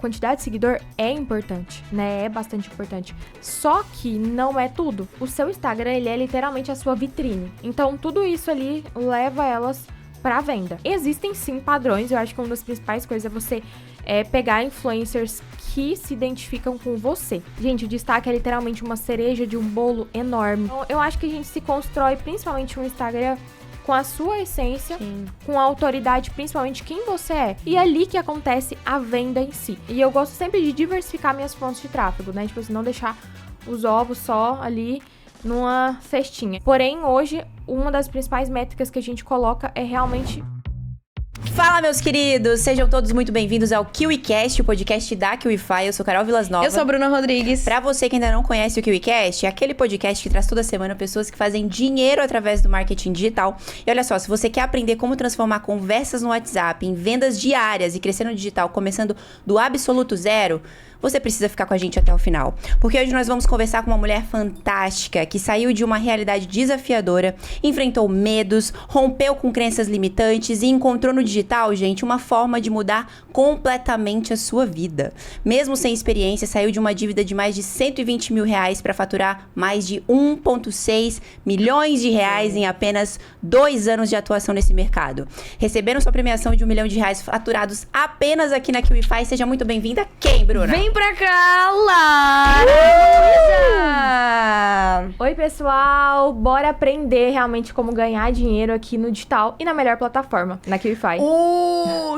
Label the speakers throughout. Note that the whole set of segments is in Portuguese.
Speaker 1: quantidade de seguidor é importante, né? É bastante importante. Só que não é tudo. O seu Instagram, ele é literalmente a sua vitrine. Então, tudo isso ali leva elas pra venda. Existem sim padrões, eu acho que uma das principais coisas é você pegar influencers que se identificam com você. Gente, o destaque é literalmente uma cereja de um bolo enorme. Então, eu acho que a gente se constrói principalmente um Instagram com a sua essência, sim, com a autoridade, principalmente quem você é. E é ali que acontece a venda em si. E eu gosto sempre de diversificar minhas fontes de tráfego, né? Tipo assim, não deixar os ovos só ali numa cestinha. Porém, hoje, uma das principais métricas que a gente coloca é realmente...
Speaker 2: Fala, meus queridos! Sejam todos muito bem-vindos ao KiwiCast, o podcast da KiwiFi. Eu sou Carol Vilas Nova.
Speaker 3: Eu sou Bruna Rodrigues.
Speaker 2: Pra você que ainda não conhece o KiwiCast, é aquele podcast que traz toda semana pessoas que fazem dinheiro através do marketing digital. E olha só, se você quer aprender como transformar conversas no WhatsApp em vendas diárias e crescer no digital, começando do absoluto zero, você precisa ficar com a gente até o final. Porque hoje nós vamos conversar com uma mulher fantástica que saiu de uma realidade desafiadora, enfrentou medos, rompeu com crenças limitantes e encontrou no digital, gente, uma forma de mudar completamente a sua vida. Mesmo sem experiência, saiu de uma dívida de mais de 120 mil reais para faturar mais de 1,6 milhões de reais em apenas 2 anos de atuação nesse mercado. Receberam sua premiação de R$1 milhão faturados apenas aqui na KiwiFi. Seja muito bem-vinda. Quem, Bruna?
Speaker 3: Vem pra cá, Lara!
Speaker 1: Oi, pessoal! Bora aprender realmente como ganhar dinheiro aqui no digital e na melhor plataforma, na KiwiFi.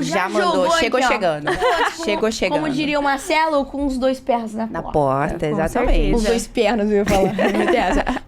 Speaker 2: Já mandou, chegou
Speaker 3: aqui,
Speaker 2: chegando. Chegou chegando.
Speaker 3: Como diria o Marcelo, com os 2 pés na
Speaker 2: porta, exatamente.
Speaker 3: Com os 2 pernas, eu ia falar.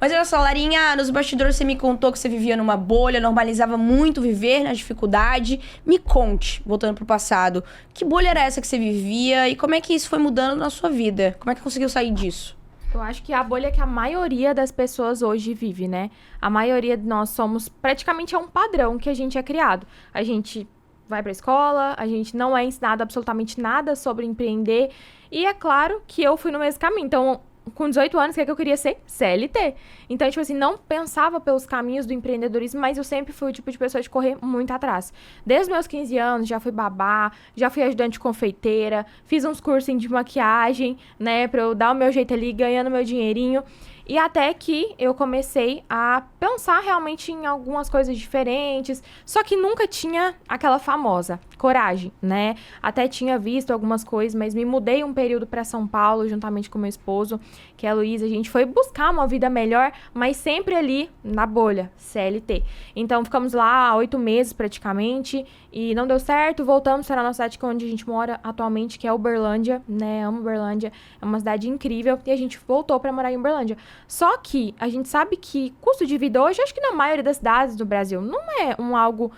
Speaker 3: Mas olha só, Larinha, nos bastidores você me contou que você vivia numa bolha, normalizava muito viver na dificuldade. Me conte, voltando pro passado, que bolha era essa que você vivia e como é que isso foi mudando na sua vida? Como é que conseguiu sair disso?
Speaker 1: Eu acho que a bolha que a maioria das pessoas hoje vive, né? A maioria de nós somos, praticamente é um padrão que a gente é criado. A gente vai pra escola, a gente não é ensinado absolutamente nada sobre empreender. E é claro que eu fui no mesmo caminho. Então, com 18 anos, o que eu queria ser? CLT. Então, tipo assim, não pensava pelos caminhos do empreendedorismo, mas eu sempre fui o tipo de pessoa de correr muito atrás. Desde os meus 15 anos, já fui babá, já fui ajudante de confeiteira, fiz uns cursos de maquiagem, né, pra eu dar o meu jeito ali, ganhando meu dinheirinho. E até que eu comecei a pensar realmente em algumas coisas diferentes, só que nunca tinha aquela famosa coragem, né? Até tinha visto algumas coisas, mas me mudei um período para São Paulo, juntamente com meu esposo, que é a Luísa. A gente foi buscar uma vida melhor, mas sempre ali na bolha, CLT. Então, ficamos lá 8 meses praticamente e não deu certo. Voltamos para a nossa cidade, que é onde a gente mora atualmente, que é Uberlândia, né? Amo Uberlândia, é uma cidade incrível e a gente voltou para morar em Uberlândia. Só que a gente sabe que custo de vida hoje, acho que na maioria das cidades do Brasil, não é algo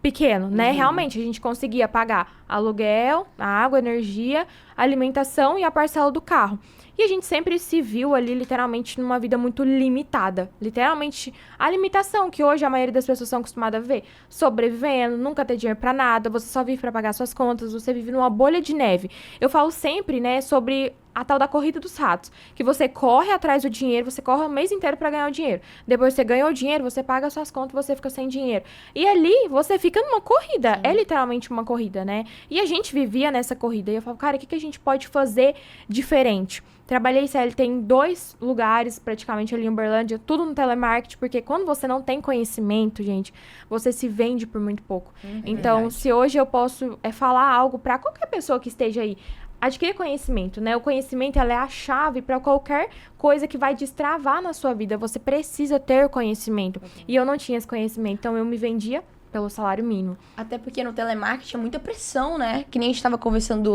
Speaker 1: pequeno, né? Realmente, a gente conseguia pagar aluguel, a água, energia, alimentação e a parcela do carro. E a gente sempre se viu ali, literalmente, numa vida muito limitada. Literalmente, a limitação que hoje a maioria das pessoas são acostumadas a ver. Sobrevivendo, nunca ter dinheiro pra nada, você só vive pra pagar suas contas, você vive numa bolha de neve. Eu falo sempre, né, sobre a tal da corrida dos ratos, que você corre atrás do dinheiro, você corre o mês inteiro pra ganhar o dinheiro. Depois você ganhou o dinheiro, você paga suas contas, você fica sem dinheiro. E ali, você fica numa corrida. Sim. É literalmente uma corrida, né? E a gente vivia nessa corrida. E eu falo, cara, o que a gente pode fazer diferente? Trabalhei CLT em 2 lugares, praticamente ali em Uberlândia, tudo no telemarketing, porque quando você não tem conhecimento, gente, você se vende por muito pouco. Então, verdade. Se hoje eu posso falar algo pra qualquer pessoa que esteja aí, adquirir conhecimento, né? O conhecimento, ela é a chave para qualquer coisa que vai destravar na sua vida. Você precisa ter conhecimento. E eu não tinha esse conhecimento, então eu me vendia pelo salário mínimo.
Speaker 3: Até porque no telemarketing é muita pressão, né? Que nem a gente estava conversando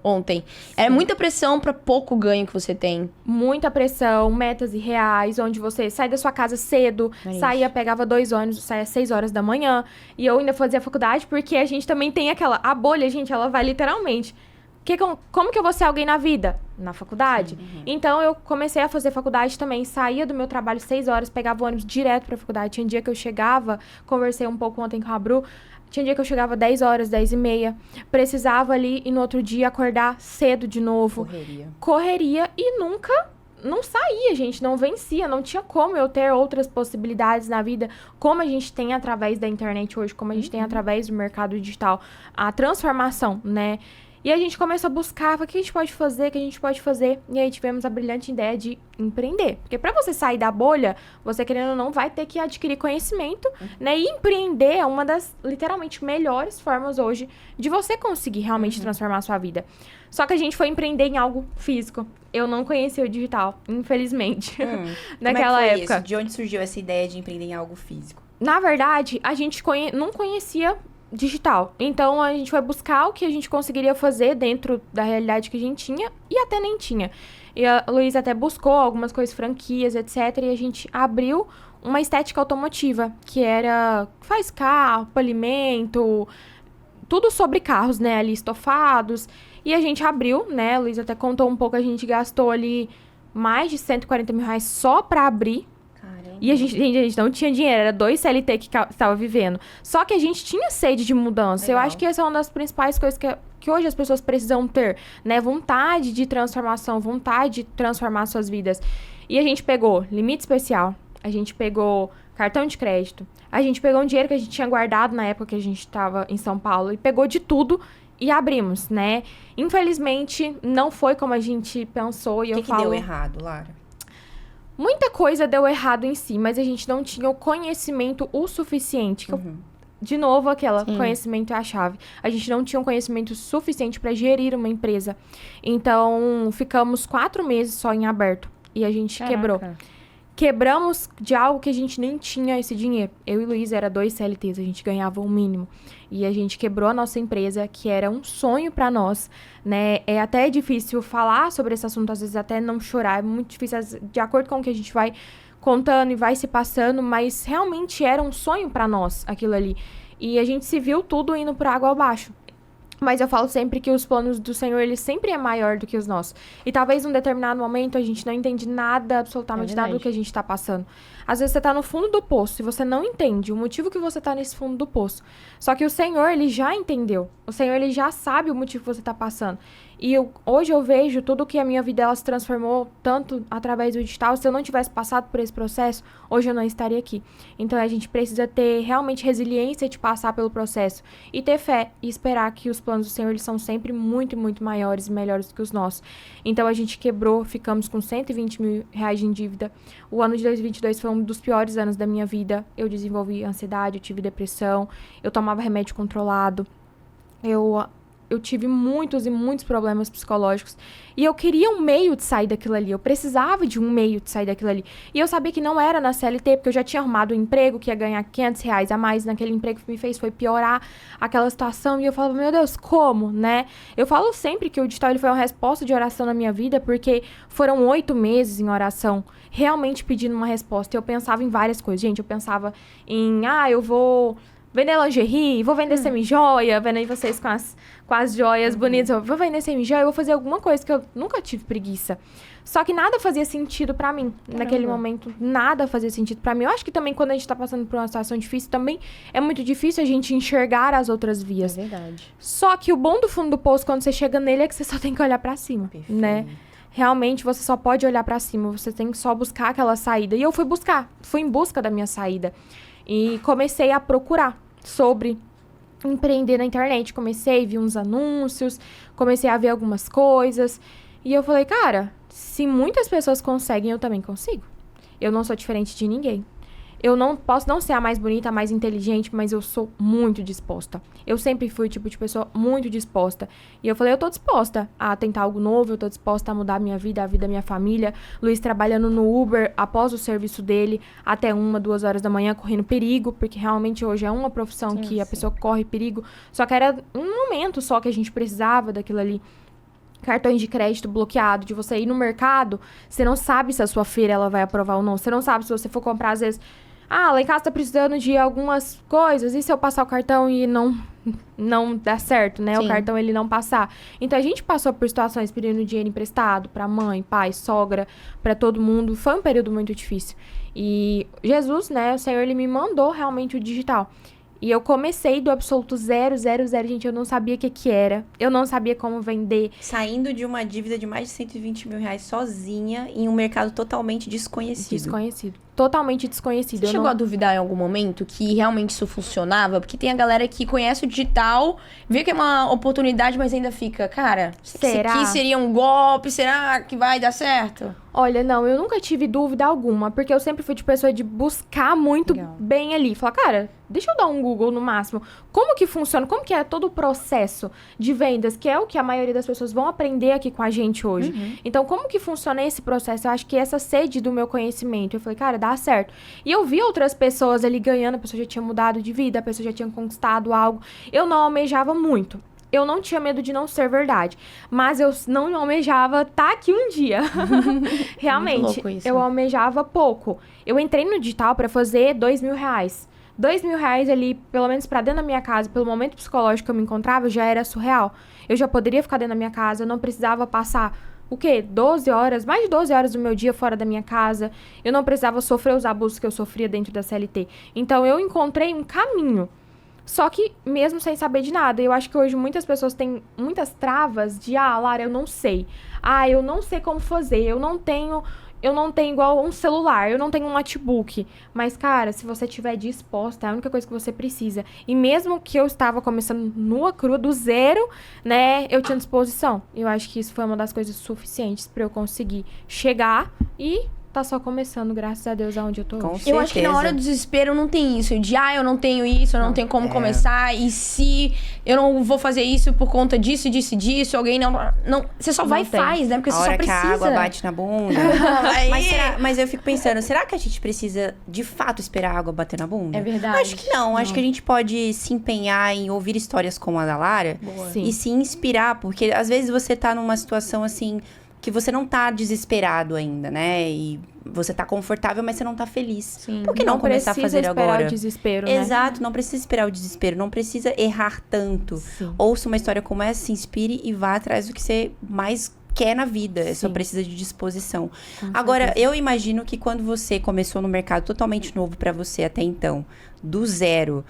Speaker 3: ontem. É muita pressão para pouco ganho que você tem.
Speaker 1: Muita pressão, metas irreais, onde você sai da sua casa cedo, saía, pegava 2 ônibus, saía às 6 horas da manhã. E eu ainda fazia faculdade, porque a gente também tem a bolha, gente, ela vai literalmente... Como que eu vou ser alguém na vida? Na faculdade? Sim, Então, eu comecei a fazer faculdade também. Saía do meu trabalho 6 horas, pegava o ônibus direto pra faculdade. Tinha dia que eu chegava, conversei um pouco ontem com a Bru, tinha dia que eu chegava 10 horas, 10 e meia. Precisava ali e no outro dia acordar cedo de novo. Correria e nunca... Não saía, gente, não vencia, não tinha como eu ter outras possibilidades na vida, como a gente tem através da internet hoje, como a gente tem através do mercado digital, a transformação, né? E a gente começou a buscar, o que a gente pode fazer, o que a gente pode fazer. E aí tivemos a brilhante ideia de empreender. Porque pra você sair da bolha, você querendo ou não, vai ter que adquirir conhecimento, né? E empreender é uma das, literalmente, melhores formas hoje de você conseguir realmente transformar a sua vida. Só que a gente foi empreender em algo físico. Eu não conhecia o digital, infelizmente, naquela
Speaker 2: Como é que foi
Speaker 1: época.
Speaker 2: isso? De onde surgiu essa ideia de empreender em algo físico?
Speaker 1: Na verdade, a gente não conhecia digital. Então, a gente foi buscar o que a gente conseguiria fazer dentro da realidade que a gente tinha e até nem tinha. E a Luísa até buscou algumas coisas, franquias, etc. E a gente abriu uma estética automotiva, que faz carro, polimento, tudo sobre carros, né? Ali, estofados. E a gente abriu, né? A Luísa até contou um pouco, a gente gastou ali mais de 140 mil reais só pra abrir. E a gente não tinha dinheiro, era 2 CLT que estava vivendo. Só que a gente tinha sede de mudança.
Speaker 2: Legal.
Speaker 1: Eu acho que essa é uma das principais coisas que hoje as pessoas precisam ter, né? Vontade de transformação, vontade de transformar suas vidas. E a gente pegou limite especial, a gente pegou cartão de crédito, a gente pegou um dinheiro que a gente tinha guardado na época que a gente estava em São Paulo e pegou de tudo e abrimos, né? Infelizmente, não foi como a gente pensou. E
Speaker 2: O que deu errado, Lara?
Speaker 1: Muita coisa deu errado em si, mas a gente não tinha o conhecimento o suficiente. De novo, conhecimento é a chave. A gente não tinha um conhecimento suficiente para gerir uma empresa. Então, ficamos 4 meses só em aberto. E a gente quebrou. Quebramos de algo que a gente nem tinha esse dinheiro. Eu e Luísa era 2 CLTs, a gente ganhava o mínimo. E a gente quebrou a nossa empresa, que era um sonho para nós, né? É até difícil falar sobre esse assunto, às vezes até não chorar. É muito difícil, de acordo com o que a gente vai contando e vai se passando, mas realmente era um sonho para nós, aquilo ali. E a gente se viu tudo indo por água abaixo. Mas eu falo sempre que os planos do Senhor, ele sempre é maior do que os nossos. E talvez num determinado momento a gente não entende nada, absolutamente nada do que a gente tá passando. Às vezes você tá no fundo do poço e você não entende o motivo que você tá nesse fundo do poço. Só que o Senhor, ele já entendeu. O Senhor, ele já sabe o motivo que você tá passando. E hoje eu vejo tudo que a minha vida ela se transformou tanto através do digital. Se eu não tivesse passado por esse processo, hoje eu não estaria aqui. Então a gente precisa ter realmente resiliência de passar pelo processo e ter fé e esperar que os planos do Senhor eles são sempre muito, muito maiores e melhores do que os nossos. Então a gente quebrou, ficamos com 120 mil reais de dívida. O ano de 2022 foi um dos piores anos da minha vida. Eu desenvolvi ansiedade, eu tive depressão, eu tomava remédio controlado. Eu tive muitos e muitos problemas psicológicos. E eu queria um meio de sair daquilo ali. Eu precisava de um meio de sair daquilo ali. E eu sabia que não era na CLT, porque eu já tinha arrumado um emprego que ia ganhar 500 reais a mais. Naquele emprego que me fez foi piorar aquela situação. E eu falava, meu Deus, como, né? Eu falo sempre que o digital ele foi uma resposta de oração na minha vida, porque foram 8 meses em oração, realmente pedindo uma resposta. E eu pensava em várias coisas. Gente, eu pensava em, eu vou vender lingerie, vou vender semi-joia, vendo aí vocês com as joias bonitas, eu vou vender semi-joia, eu vou fazer alguma coisa que eu nunca tive preguiça. Só que nada fazia sentido pra mim. Caramba. Naquele momento, nada fazia sentido pra mim. Eu acho que também quando a gente tá passando por uma situação difícil, também é muito difícil a gente enxergar as outras vias.
Speaker 3: É verdade.
Speaker 1: Só que o bom do fundo do poço, quando você chega nele, é que você só tem que olhar pra cima, né? Realmente, você só pode olhar pra cima, você tem que só buscar aquela saída. E eu fui em busca da minha saída. E comecei a procurar sobre empreender na internet. Comecei a ver uns anúncios, comecei a ver algumas coisas. E eu falei, cara, se muitas pessoas conseguem, eu também consigo. Eu não sou diferente de ninguém. Eu não posso não ser a mais bonita, a mais inteligente, mas eu sou muito disposta. Eu sempre fui o tipo de pessoa muito disposta. E eu falei, eu tô disposta a tentar algo novo, eu tô disposta a mudar a minha vida, a vida da minha família. Luiz trabalhando no Uber, após o serviço dele, até 1, 2 horas da manhã, correndo perigo, porque realmente hoje é uma profissão que a pessoa corre perigo. Só que era um momento só que a gente precisava daquilo ali. Cartões de crédito bloqueado, de você ir no mercado, você não sabe se a sua feira ela vai aprovar ou não. Você não sabe se você for comprar, às vezes... lá em casa tá precisando de algumas coisas, e se eu passar o cartão e não dar certo, né? Sim. O cartão ele não passar. Então, a gente passou por situações pedindo dinheiro emprestado pra mãe, pai, sogra, pra todo mundo. Foi um período muito difícil. E Jesus, né? O Senhor, ele me mandou realmente o digital. E eu comecei do absoluto zero, gente, eu não sabia o que era, eu não sabia como vender.
Speaker 2: Saindo de uma dívida de mais de 120 mil reais sozinha em um mercado totalmente
Speaker 1: Desconhecido. Totalmente desconhecido.
Speaker 3: Você chegou a duvidar em algum momento que realmente isso funcionava? Porque tem a galera que conhece o digital, vê que é uma oportunidade, mas ainda fica, cara,
Speaker 1: Será?
Speaker 3: isso aqui seria um golpe? Será que vai dar certo?
Speaker 1: Olha, não, eu nunca tive dúvida alguma, porque eu sempre fui de pessoa de buscar muito
Speaker 3: Legal.
Speaker 1: bem ali. Falar, cara, deixa eu dar um Google no máximo. Como que funciona? Como que é todo o processo de vendas? Que é o que a maioria das pessoas vão aprender aqui com a gente hoje. Então, como que funciona esse processo? Eu acho que essa sede do meu conhecimento. Eu falei, cara, dá certo. E eu vi outras pessoas ali ganhando, a pessoa já tinha mudado de vida, a pessoa já tinha conquistado algo. Eu não almejava muito. Eu não tinha medo de não ser verdade. Mas eu não almejava estar aqui um dia. Realmente,
Speaker 3: Muito louco isso.
Speaker 1: eu almejava pouco. Eu entrei no digital para fazer R$2.000. R$2.000 ali, pelo menos pra dentro da minha casa, pelo momento psicológico que eu me encontrava, já era surreal. Eu já poderia ficar dentro da minha casa, eu não precisava passar, o quê? 12 horas, mais de 12 horas do meu dia fora da minha casa. Eu não precisava sofrer os abusos que eu sofria dentro da CLT. Então, eu encontrei um caminho. Só que, mesmo sem saber de nada, eu acho que hoje muitas pessoas têm muitas travas de, Lara, eu não sei. Eu não sei como fazer, eu não tenho igual um celular, eu não tenho um notebook. Mas, cara, se você estiver disposta, é a única coisa que você precisa. E mesmo que eu estava começando nua, crua, do zero, né, eu tinha disposição. Eu acho que isso foi uma das coisas suficientes pra eu conseguir chegar e tá só começando, graças a Deus, aonde eu tô hoje.
Speaker 3: Eu acho que na hora do desespero não tem isso. De, eu não tenho isso, eu não tenho como começar. E se eu não vou fazer isso por conta disso, disso, alguém não... Você só vai e faz, né? Porque
Speaker 2: a
Speaker 3: você
Speaker 2: hora
Speaker 3: só precisa.
Speaker 2: que a água bate na bunda. Mas eu fico pensando, será que a gente precisa, de fato, esperar a água bater na bunda?
Speaker 1: É verdade.
Speaker 2: Acho que não. Acho que a gente pode se empenhar em ouvir histórias como a da Lara.
Speaker 1: Sim.
Speaker 2: E se inspirar. Porque, às vezes, você tá numa situação, assim... que você não tá desesperado ainda, né? E você tá confortável, mas você não tá feliz.
Speaker 1: Sim.
Speaker 2: Por que não começar a fazer agora?
Speaker 1: Não precisa esperar o desespero, né?
Speaker 2: Exato, não precisa esperar o desespero, não precisa errar tanto.
Speaker 1: Sim.
Speaker 2: Ouça uma história como essa, se inspire e vá atrás do que você mais quer na vida. Só
Speaker 1: Sim.
Speaker 2: precisa de disposição.
Speaker 1: Com
Speaker 2: Agora,
Speaker 1: certeza.
Speaker 2: eu imagino que quando você começou no mercado totalmente novo pra você até então, do zero,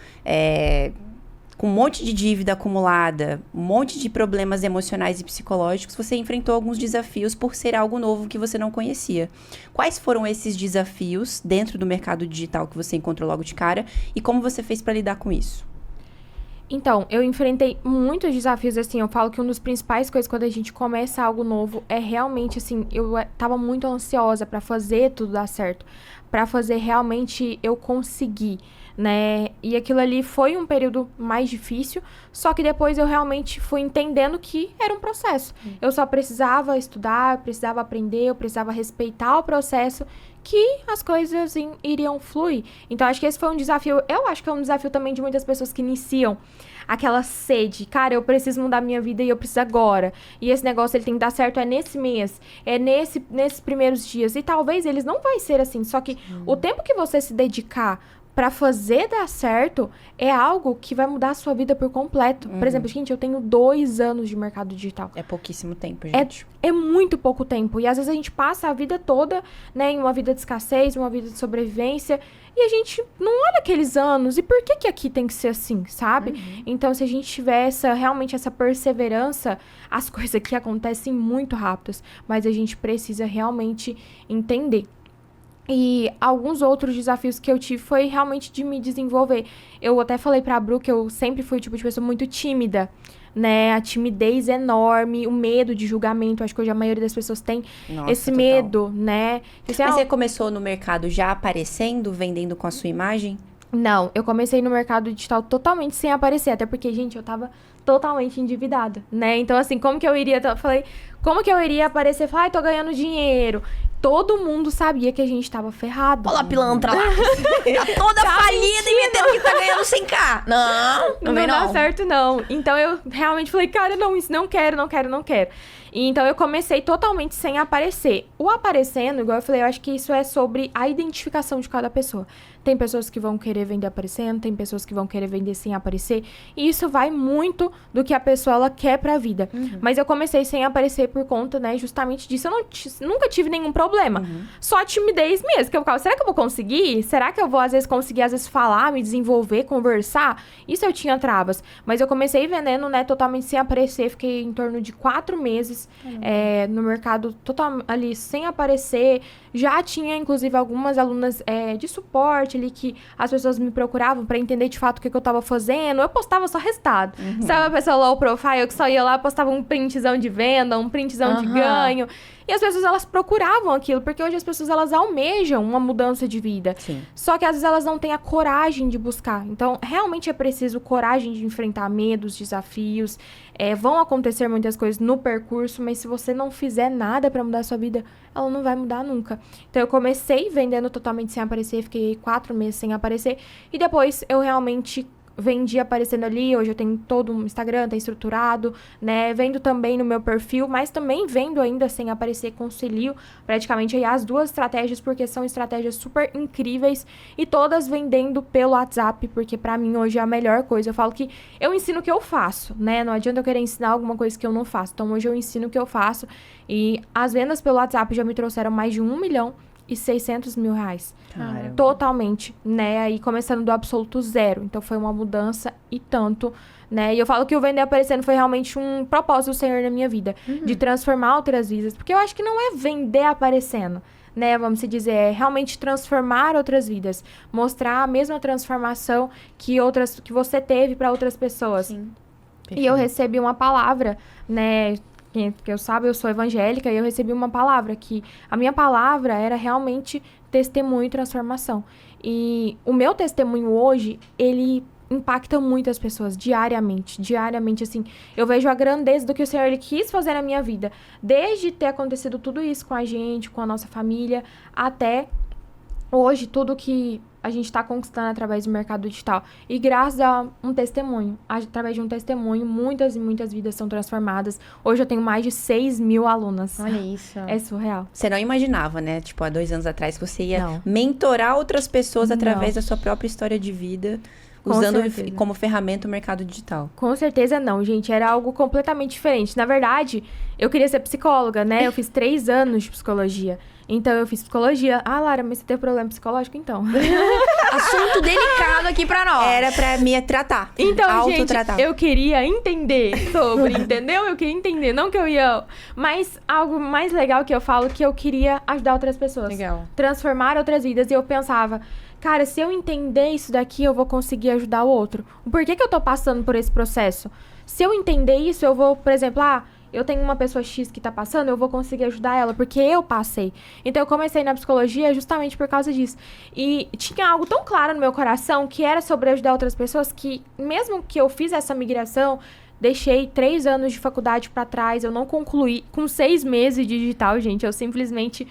Speaker 2: com um monte de dívida acumulada, um monte de problemas emocionais e psicológicos, você enfrentou alguns desafios por ser algo novo que você não conhecia. Quais foram esses desafios dentro do mercado digital que você encontrou logo de cara e como você fez para lidar com isso?
Speaker 1: Então, eu enfrentei muitos desafios, assim, eu falo que uma das principais coisas quando a gente começa algo novo é realmente, assim, eu tava muito ansiosa pra fazer tudo dar certo, pra fazer realmente eu conseguir, né, e aquilo ali foi um período mais difícil, só que depois eu realmente fui entendendo que era um processo, eu só precisava estudar, eu precisava aprender, eu precisava respeitar o processo, que as coisas iriam fluir. Então, acho que esse foi um desafio, eu acho que é um desafio também de muitas pessoas que iniciam aquela sede, cara, eu preciso mudar minha vida e eu preciso agora, e esse negócio ele tem que dar certo nesse mês, nesses primeiros dias, e talvez eles não vai ser assim, só que o tempo que você se dedicar pra fazer dar certo é algo que vai mudar a sua vida por completo. Por exemplo, gente, eu tenho 2 anos de mercado digital.
Speaker 2: É pouquíssimo tempo, gente.
Speaker 1: É muito pouco tempo. E às vezes a gente passa a vida toda, né, em uma vida de escassez, uma vida de sobrevivência, e a gente não olha aqueles anos. E por que aqui tem que ser assim, sabe? Então, se a gente tiver realmente essa perseverança, as coisas aqui acontecem muito rápidas. Mas a gente precisa realmente entender. E alguns outros desafios que eu tive foi realmente de me desenvolver. Eu até falei pra Bru que eu sempre fui o tipo de pessoa muito tímida, né? A timidez enorme, o medo de julgamento. Acho que hoje a maioria das pessoas tem esse
Speaker 2: total.
Speaker 1: medo, né?
Speaker 2: Mas você começou no mercado já aparecendo, vendendo com a sua imagem?
Speaker 1: Não, eu comecei no mercado digital totalmente sem aparecer. Até porque, gente, eu tava totalmente endividada, né? Então, assim, como que eu iria... como que eu iria aparecer e falar, tô ganhando dinheiro? Todo mundo sabia que a gente tava ferrado.
Speaker 3: Olha a pilantra lá. Tá toda falida e metendo que tá ganhando 100k. Não vem
Speaker 1: dá certo, não. Então, eu realmente falei, cara, não, isso não quero. E então, eu comecei totalmente sem aparecer. O aparecendo, igual eu falei, eu acho que isso é sobre a identificação de cada pessoa. Tem pessoas que vão querer vender aparecendo, tem pessoas que vão querer vender sem aparecer. E isso vai muito do que a pessoa ela quer pra vida. Mas eu comecei sem aparecer por conta, né, justamente disso. Eu nunca tive nenhum problema. problema. Só timidez mesmo, que eu ficava, será que eu vou conseguir? Será que eu vou, às vezes, conseguir, às vezes, falar, me desenvolver, conversar? Isso eu tinha travas. Mas eu comecei vendendo, né, totalmente sem aparecer. Fiquei em torno de 4 meses no mercado, total, ali, sem aparecer. Já tinha, inclusive, algumas alunas de suporte ali, que as pessoas me procuravam pra entender, de fato, o que eu tava fazendo. Eu postava só resultado. Sabe a pessoa low profile, que só ia lá, postava um printzão de venda, um printzão de ganho. E as pessoas, elas procuravam aquilo, porque hoje as pessoas, elas almejam uma mudança de vida.
Speaker 2: Sim.
Speaker 1: Só que às vezes elas não têm a coragem de buscar. Então, realmente é preciso coragem de enfrentar medos, desafios. Vão acontecer muitas coisas no percurso, mas se você não fizer nada pra mudar a sua vida, ela não vai mudar nunca. Então, eu comecei vendendo totalmente sem aparecer, fiquei 4 meses sem aparecer. E depois, eu realmente vendi aparecendo ali. Hoje eu tenho todo um Instagram, tá estruturado, né? Vendo também no meu perfil, mas também vendo ainda sem aparecer, concilio praticamente aí as duas estratégias, porque são estratégias super incríveis e todas vendendo pelo WhatsApp, porque pra mim hoje é a melhor coisa. Eu falo que eu ensino o que eu faço, né? Não adianta eu querer ensinar alguma coisa que eu não faço. Então hoje eu ensino o que eu faço e as vendas pelo WhatsApp já me trouxeram mais de 1.600.000 reais.
Speaker 2: Caramba.
Speaker 1: Totalmente, né? Aí começando do absoluto zero. Então foi uma mudança e tanto, né? E eu falo que o vender aparecendo foi realmente um propósito do Senhor na minha vida. De transformar outras vidas. Porque eu acho que não é vender aparecendo, né? Vamos se dizer, é realmente transformar outras vidas. Mostrar a mesma transformação que você teve para outras pessoas.
Speaker 3: Sim.
Speaker 1: E eu recebi uma palavra, né? Porque eu sou evangélica, e eu recebi uma palavra que a minha palavra era realmente testemunho e transformação. E o meu testemunho hoje, ele impacta muitas pessoas diariamente, assim. Eu vejo a grandeza do que o Senhor ele quis fazer na minha vida, desde ter acontecido tudo isso com a gente, com a nossa família, até hoje, tudo que a gente está conquistando através do mercado digital. E graças a um testemunho, através de um testemunho, muitas e muitas vidas são transformadas. Hoje eu tenho mais de 6.000 alunas.
Speaker 3: Olha isso.
Speaker 1: É surreal.
Speaker 2: Você não imaginava, né? Tipo, há 2 anos atrás, que você ia
Speaker 1: Não.
Speaker 2: mentorar outras pessoas através
Speaker 1: Não.
Speaker 2: da sua própria história de vida,
Speaker 1: Com
Speaker 2: usando
Speaker 1: certeza.
Speaker 2: como ferramenta o mercado digital.
Speaker 1: Com certeza não, gente. Era algo completamente diferente. Na verdade, eu queria ser psicóloga, né? Eu fiz 3 anos de psicologia. Então, eu fiz psicologia. Ah, Lara, mas você teve problema psicológico? Então.
Speaker 3: Assunto delicado aqui pra nós.
Speaker 2: Era pra me tratar.
Speaker 1: Então, gente,
Speaker 2: autotratar.
Speaker 1: eu queria entender sobre, entendeu? Eu queria entender, não que eu ia... Mas algo mais legal que eu falo, que eu queria ajudar outras pessoas.
Speaker 3: Legal.
Speaker 1: Transformar outras vidas. E eu pensava, cara, se eu entender isso daqui, eu vou conseguir ajudar o outro. Por que que eu tô passando por esse processo? Se eu entender isso, eu vou, por exemplo, eu tenho uma pessoa X que tá passando, eu vou conseguir ajudar ela, porque eu passei. Então, eu comecei na psicologia justamente por causa disso. E tinha algo tão claro no meu coração, que era sobre ajudar outras pessoas, que mesmo que eu fiz essa migração, deixei 3 anos de faculdade pra trás, eu não concluí. Com 6 meses de digital, gente, eu simplesmente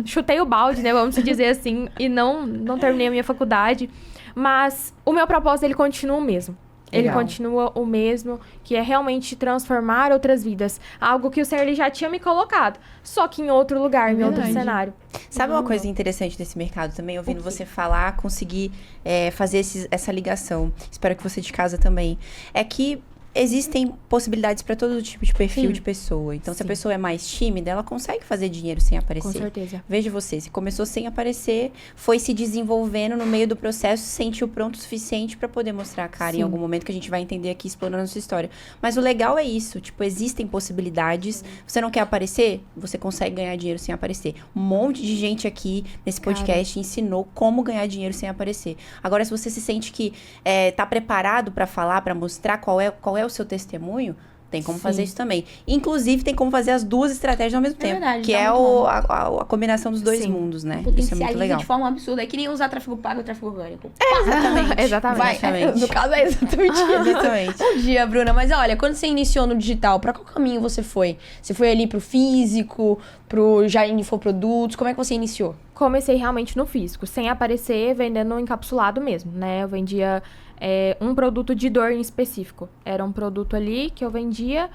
Speaker 1: chutei o balde, né, vamos dizer assim, e não terminei a minha faculdade. Mas o meu propósito, ele continua o mesmo. Ele
Speaker 2: Legal.
Speaker 1: continua o mesmo, que é realmente transformar outras vidas. Algo que o Senhor ele já tinha me colocado, só que em outro lugar, em outro
Speaker 3: Verdade.
Speaker 1: cenário.
Speaker 2: Sabe uma coisa interessante desse mercado também? Ouvindo você falar, conseguir fazer essa ligação. Espero que você de casa também. É que existem possibilidades para todo tipo de perfil
Speaker 1: Sim.
Speaker 2: de pessoa. Então, se a
Speaker 1: Sim.
Speaker 2: pessoa é mais tímida, ela consegue fazer dinheiro sem aparecer.
Speaker 1: Com certeza.
Speaker 2: Veja você, se começou sem aparecer, foi se desenvolvendo no meio do processo, se sentiu pronto o suficiente para poder mostrar a cara em
Speaker 1: Sim.
Speaker 2: algum momento que a gente vai entender aqui explorando a sua história. Mas o legal é isso, tipo, existem possibilidades. Você não quer aparecer? Você consegue ganhar dinheiro sem aparecer. Um monte de gente aqui nesse podcast ensinou como ganhar dinheiro sem aparecer. Agora, se você se sente que tá preparado para falar, para mostrar qual é o seu testemunho, tem como
Speaker 1: Sim.
Speaker 2: fazer isso também. Inclusive, tem como fazer as duas estratégias ao mesmo tempo.
Speaker 3: verdade,
Speaker 2: que
Speaker 3: dá
Speaker 2: é
Speaker 3: muito bom.
Speaker 2: a combinação dos dois
Speaker 1: Sim.
Speaker 2: mundos, né? Isso é
Speaker 3: Potencializa
Speaker 2: muito legal.
Speaker 3: de forma absurda. É que nem usar tráfego pago e tráfego orgânico.
Speaker 2: Exatamente.
Speaker 1: Exatamente.
Speaker 3: Vai,
Speaker 2: Exatamente.
Speaker 3: no caso é exatamente isso.
Speaker 2: Exatamente.
Speaker 3: Bom dia, Bruna. Mas olha, quando você iniciou no digital, pra qual caminho você foi? Você foi ali pro físico, pro já infoprodutos? Como é que você iniciou?
Speaker 1: Comecei realmente no físico, sem aparecer, vendendo encapsulado mesmo, né? Eu vendia um produto de dor em específico. Era um produto ali que eu vendia,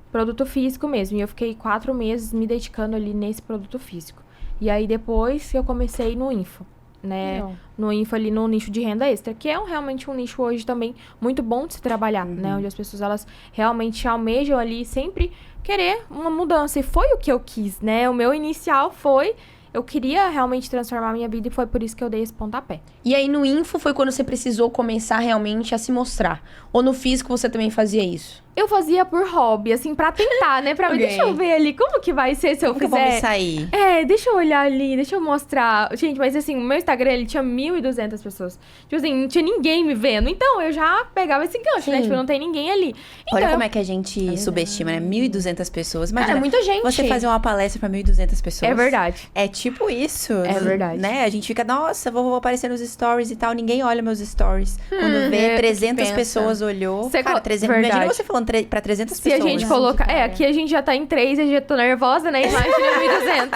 Speaker 1: produto físico mesmo. E eu fiquei 4 meses me dedicando ali nesse produto físico. E aí depois eu comecei no info. né?
Speaker 3: Legal.
Speaker 1: No Info ali, no nicho de renda extra, que é realmente um nicho hoje também muito bom de se trabalhar, né? Onde as pessoas, elas realmente almejam ali sempre querer uma mudança. E foi o que eu quis, né? O meu inicial foi... Eu queria realmente transformar a minha vida e foi por isso que eu dei esse pontapé.
Speaker 3: E aí no Info foi quando você precisou começar realmente a se mostrar? Ou no físico você também fazia isso?
Speaker 1: Eu fazia por hobby, assim, pra tentar, né? Pra ver,
Speaker 3: Ok.
Speaker 1: deixa eu ver ali como que vai ser se eu
Speaker 2: Como que eu vou me
Speaker 1: fizer...
Speaker 2: sair?
Speaker 1: Deixa eu olhar ali, deixa eu mostrar. Gente, mas assim, o meu Instagram, ele tinha 1.200 pessoas. Tipo assim, não tinha ninguém me vendo. Então, eu já pegava esse gancho, né?
Speaker 3: Sim.
Speaker 1: Tipo, não tem ninguém ali. Então,
Speaker 2: Olha como é que a gente subestima, né? 1.200 pessoas.
Speaker 3: Cara,
Speaker 2: Imagina,
Speaker 3: é muita gente.
Speaker 2: você fazer uma palestra pra 1.200 pessoas.
Speaker 1: É verdade.
Speaker 2: É tipo isso.
Speaker 1: É verdade.
Speaker 2: Né? A gente fica, nossa, vou aparecer nos stories e tal. Ninguém olha meus stories. Quando vê,
Speaker 3: tu
Speaker 2: 300
Speaker 3: pensa.
Speaker 2: pessoas olhou.
Speaker 1: Você
Speaker 2: Cara,
Speaker 1: co-
Speaker 2: 300,
Speaker 1: verdade.
Speaker 2: imagina você falando pra 300
Speaker 1: Se a
Speaker 2: pessoas.
Speaker 1: gente colocar...
Speaker 3: cara.
Speaker 1: aqui a gente já tá em 3, eu já tô nervosa, né? Imagina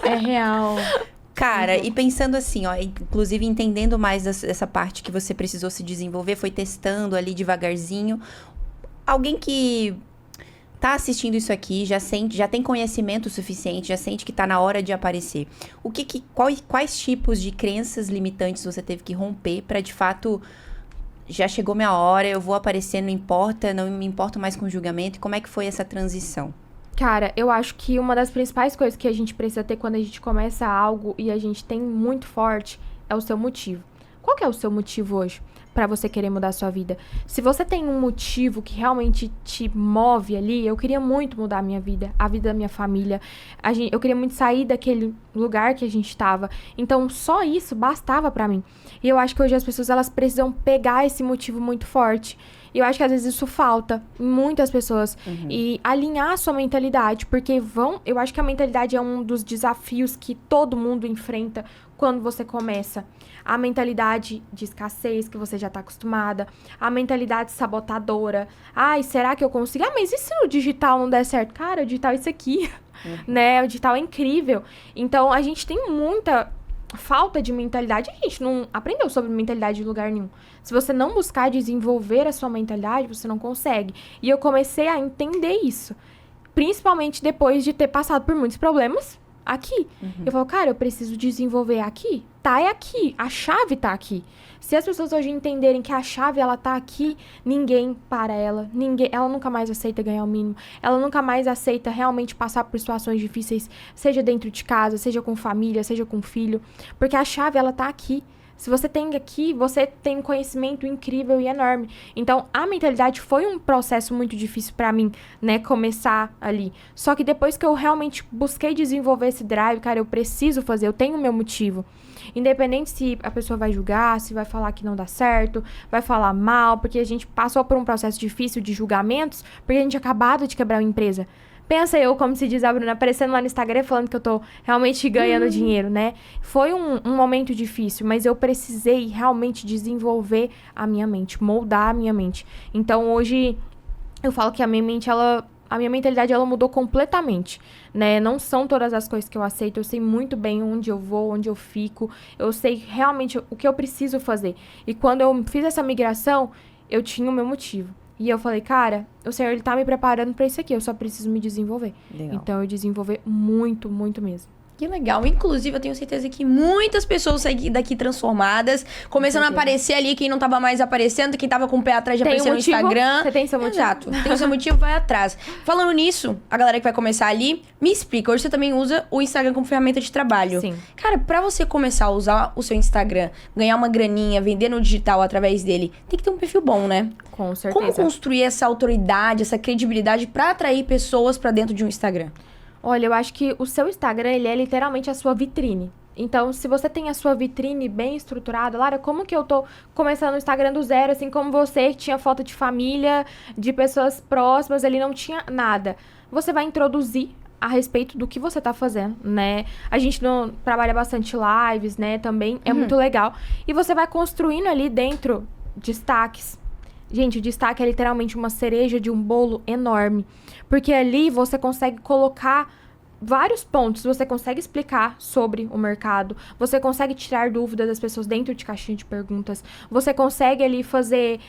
Speaker 1: 1.200.
Speaker 3: É real.
Speaker 2: Cara, e pensando assim, ó, inclusive entendendo mais essa parte que você precisou se desenvolver, foi testando ali devagarzinho. Alguém que tá assistindo isso aqui, já tem conhecimento suficiente, já sente que tá na hora de aparecer. Quais tipos de crenças limitantes você teve que romper pra de fato já chegou minha hora, eu vou aparecer, não importa, não me importo mais com o julgamento. E como é que foi essa transição?
Speaker 1: Cara, eu acho que uma das principais coisas que a gente precisa ter quando a gente começa algo e a gente tem muito forte é o seu motivo. Qual que é o seu motivo hoje pra você querer mudar a sua vida? Se você tem um motivo que realmente te move ali, eu queria muito mudar a minha vida, a vida da minha família. Eu queria muito sair daquele lugar que a gente estava. Então, só isso bastava pra mim. E eu acho que hoje as pessoas, elas precisam pegar esse motivo muito forte. E eu acho que às vezes isso falta em muitas pessoas. E alinhar a sua mentalidade, porque eu acho que a mentalidade é um dos desafios que todo mundo enfrenta quando você começa. A mentalidade de escassez, que você já tá acostumada. A mentalidade sabotadora. Ai, será que eu consigo? Ah, mas e se o digital não der certo? Cara, o digital é isso aqui, né? O digital é incrível. Então, a gente tem muita falta de mentalidade. A gente não aprendeu sobre mentalidade em lugar nenhum. Se você não buscar desenvolver a sua mentalidade, você não consegue. E eu comecei a entender isso. Principalmente depois de ter passado por muitos problemas aqui. Eu falo, cara, eu preciso desenvolver aqui. Tá, é aqui. A chave tá aqui. Se as pessoas hoje entenderem que a chave, ela tá aqui, ninguém para ela. Ela nunca mais aceita ganhar o mínimo. Ela nunca mais aceita realmente passar por situações difíceis, seja dentro de casa, seja com família, seja com filho. Porque a chave, ela tá aqui. Se você tem aqui, você tem um conhecimento incrível e enorme. Então, a mentalidade foi um processo muito difícil pra mim, né? Começar ali. Só que depois que eu realmente busquei desenvolver esse drive, cara, eu preciso fazer, eu tenho o meu motivo. Independente se a pessoa vai julgar, se vai falar que não dá certo, vai falar mal, porque a gente passou por um processo difícil de julgamentos, porque a gente acabado de quebrar uma empresa. Pensa eu, como se diz a Bruna, aparecendo lá no Instagram falando que eu tô realmente ganhando dinheiro, né? Foi um momento difícil, mas eu precisei realmente desenvolver a minha mente, moldar a minha mente. Então, hoje, eu falo que a minha mentalidade, ela mudou completamente, né? Não são todas as coisas que eu aceito, eu sei muito bem onde eu vou, onde eu fico, eu sei realmente o que eu preciso fazer. E quando eu fiz essa migração, eu tinha o meu motivo. E eu falei, cara, o Senhor, ele tá me preparando pra isso aqui, eu só preciso me desenvolver.
Speaker 2: Legal.
Speaker 1: Então, eu desenvolver muito, muito mesmo.
Speaker 3: Que legal. Inclusive, eu tenho certeza que muitas pessoas saem daqui transformadas, começando a aparecer ali, quem não tava mais aparecendo, quem tava com o pé atrás de
Speaker 1: Tem
Speaker 3: aparecer
Speaker 1: um
Speaker 3: no
Speaker 1: motivo?
Speaker 3: Instagram.
Speaker 1: Você tem seu motivo?
Speaker 3: Exato. Tem o seu motivo, vai atrás. Falando nisso, a galera que vai começar ali, me explica. Hoje você também usa o Instagram como ferramenta de trabalho.
Speaker 1: Sim.
Speaker 3: Cara, pra você começar a usar o seu Instagram, ganhar uma graninha, vender no digital através dele, tem que ter um perfil bom, né?
Speaker 1: Com certeza.
Speaker 3: Como construir essa autoridade, essa credibilidade pra atrair pessoas pra dentro de um Instagram?
Speaker 1: Olha, eu acho que o seu Instagram, ele é literalmente a sua vitrine. Então, se você tem a sua vitrine bem estruturada, Lara, como que eu tô começando o Instagram do zero, assim como você, que tinha foto de família, de pessoas próximas, ele não tinha nada. Você vai introduzir a respeito do que você tá fazendo, né? A gente não trabalha bastante lives, né, também, é muito legal. E você vai construindo ali dentro destaques. Gente, o destaque é literalmente uma cereja de um bolo enorme. Porque ali você consegue colocar vários pontos, você consegue explicar sobre o mercado, você consegue tirar dúvidas das pessoas dentro de caixinha de perguntas, você consegue ali fazer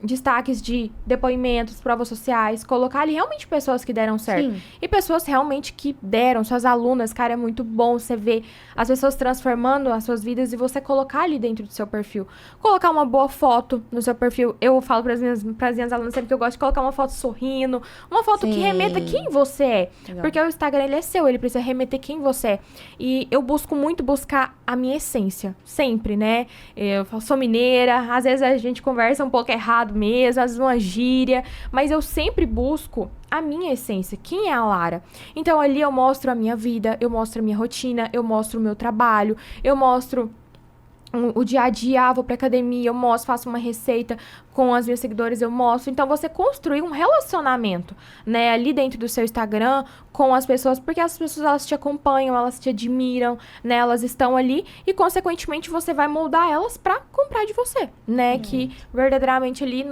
Speaker 1: destaques de depoimentos, provas sociais, colocar ali realmente pessoas que deram certo.
Speaker 3: Sim.
Speaker 1: E pessoas realmente que deram, suas alunas, cara, é muito bom você ver as pessoas transformando as suas vidas e você colocar ali dentro do seu perfil. Colocar uma boa foto no seu perfil. Eu falo pras minhas alunas sempre que eu gosto de colocar uma foto sorrindo, uma foto que
Speaker 3: Sim.
Speaker 1: remeta quem você é.
Speaker 3: Legal.
Speaker 1: Porque o Instagram, ele é seu, ele precisa remeter quem você é. E eu busco muito buscar a minha essência, sempre, né? Eu sou mineira, às vezes a gente conversa um pouco errado mesmo, às vezes uma gíria, mas eu sempre busco a minha essência, quem é a Lara. Então ali eu mostro a minha vida, eu mostro a minha rotina, eu mostro o meu trabalho, eu mostro o dia a dia, vou pra academia, eu mostro, faço uma receita com as minhas seguidores, eu mostro. Então, você construir um relacionamento, né, ali dentro do seu Instagram com as pessoas, porque as pessoas, elas te acompanham, elas te admiram, né, elas estão ali e, consequentemente, você vai moldar elas pra comprar de você, né, que verdadeiramente ali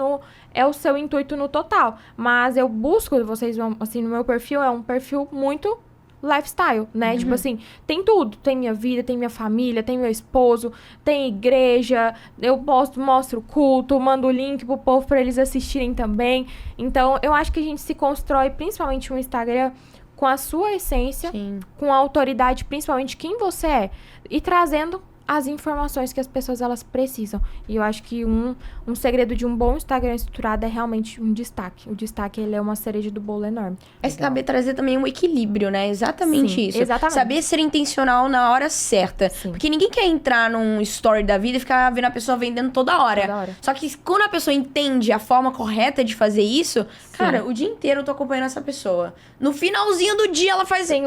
Speaker 1: é o seu intuito no total. Mas eu busco, vocês vão, assim, no meu perfil, é um perfil muito lifestyle, né? Tipo assim, tem tudo. Tem minha vida, tem minha família, tem meu esposo, tem igreja, eu mostro culto, mando o link pro povo pra eles assistirem também. Então, eu acho que a gente se constrói, principalmente no Instagram, com a sua essência,
Speaker 3: Sim.
Speaker 1: com a autoridade, principalmente quem você é, e trazendo as informações que as pessoas, elas precisam. E eu acho que um segredo de um bom Instagram estruturado é realmente um destaque. O destaque, ele é uma cereja do bolo enorme.
Speaker 3: É saber trazer também um equilíbrio, né? Exatamente
Speaker 1: Sim,
Speaker 3: isso.
Speaker 1: exatamente.
Speaker 3: Saber ser intencional na hora certa.
Speaker 1: Sim.
Speaker 3: Porque ninguém quer entrar num story da vida e ficar vendo a pessoa vendendo toda hora.
Speaker 1: Toda hora.
Speaker 3: Só que quando a pessoa entende a forma correta de fazer isso, cara, o dia inteiro eu tô acompanhando essa pessoa. No finalzinho do dia ela faz...
Speaker 1: Tem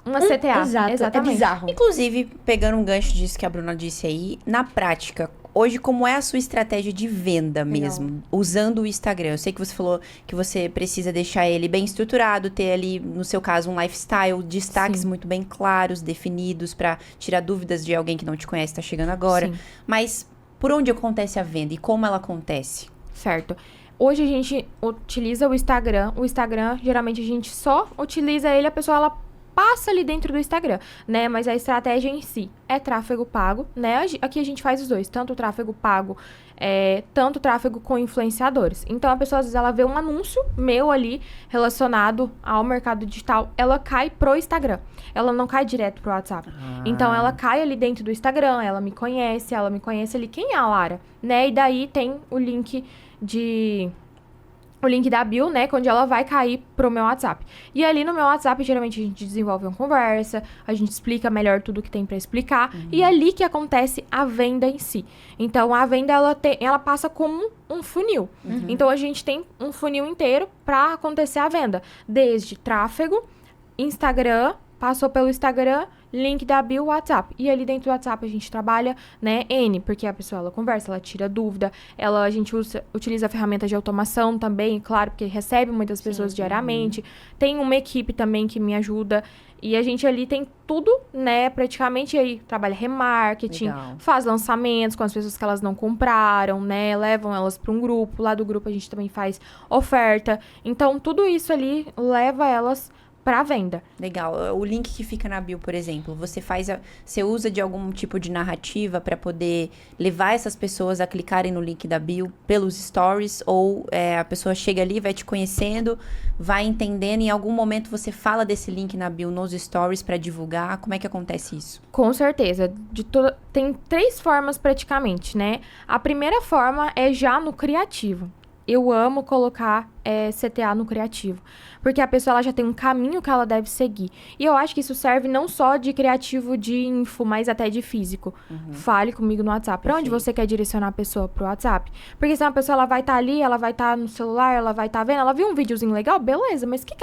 Speaker 1: uma CTA.
Speaker 3: Exato,
Speaker 1: Exatamente.
Speaker 3: é bizarro.
Speaker 2: Inclusive, pegando um gancho disso que a Bruna disse aí, na prática, hoje, como é a sua estratégia de venda mesmo, usando o Instagram? Eu sei que você falou que você precisa deixar ele bem estruturado, ter ali, no seu caso, um lifestyle, destaques
Speaker 1: Sim.
Speaker 2: muito bem claros, definidos, pra tirar dúvidas de alguém que não te conhece, tá chegando agora.
Speaker 1: Sim.
Speaker 2: Mas, por onde acontece a venda e como ela acontece?
Speaker 1: Certo. Hoje a gente utiliza o Instagram. O Instagram, geralmente, a gente só utiliza ele, a pessoa, ela passa ali dentro do Instagram, né? Mas a estratégia em si é tráfego pago, né? Aqui a gente faz os dois, tanto o tráfego pago, tanto o tráfego com influenciadores. Então, a pessoa, às vezes, ela vê um anúncio meu ali relacionado ao mercado digital, ela cai pro Instagram. Ela não cai direto pro WhatsApp. Então, ela cai ali dentro do Instagram, ela me conhece ali quem é a Lara, né? E daí tem o link da bio, né, onde ela vai cair pro meu WhatsApp. E ali no meu WhatsApp, geralmente, a gente desenvolve uma conversa, a gente explica melhor tudo que tem pra explicar, e é ali que acontece a venda em si. Então, a venda, ela passa como um funil. Então, a gente tem um funil inteiro pra acontecer a venda. Desde tráfego, Instagram, passou pelo Instagram, link da bio, WhatsApp. E ali dentro do WhatsApp a gente trabalha, né, porque a pessoa, ela conversa, ela tira dúvida, a gente utiliza ferramentas de automação também, claro, porque recebe muitas pessoas diariamente. Tem uma equipe também que me ajuda. E a gente ali tem tudo, né, praticamente aí, trabalha remarketing,
Speaker 2: Legal.
Speaker 1: faz lançamentos com as pessoas que elas não compraram, né, levam elas para um grupo, lá do grupo a gente também faz oferta. Então, tudo isso ali leva elas para venda.
Speaker 2: Legal. O link que fica na bio, por exemplo, você usa de algum tipo de narrativa para poder levar essas pessoas a clicarem no link da bio pelos stories, ou a pessoa chega ali, vai te conhecendo, vai entendendo, e em algum momento você fala desse link na bio nos stories para divulgar? Como é que acontece isso?
Speaker 1: Com certeza. Tem 3 formas praticamente, né? A primeira forma é já no criativo. Eu amo colocar CTA no criativo. Porque a pessoa, ela já tem um caminho que ela deve seguir. E eu acho que isso serve não só de criativo de info, mas até de físico. Fale comigo no WhatsApp. Pra onde você quer direcionar a pessoa pro WhatsApp? Porque se uma pessoa, ela vai estar ali, ela vai estar no celular, ela vai estar vendo, ela viu um videozinho legal, beleza, mas o que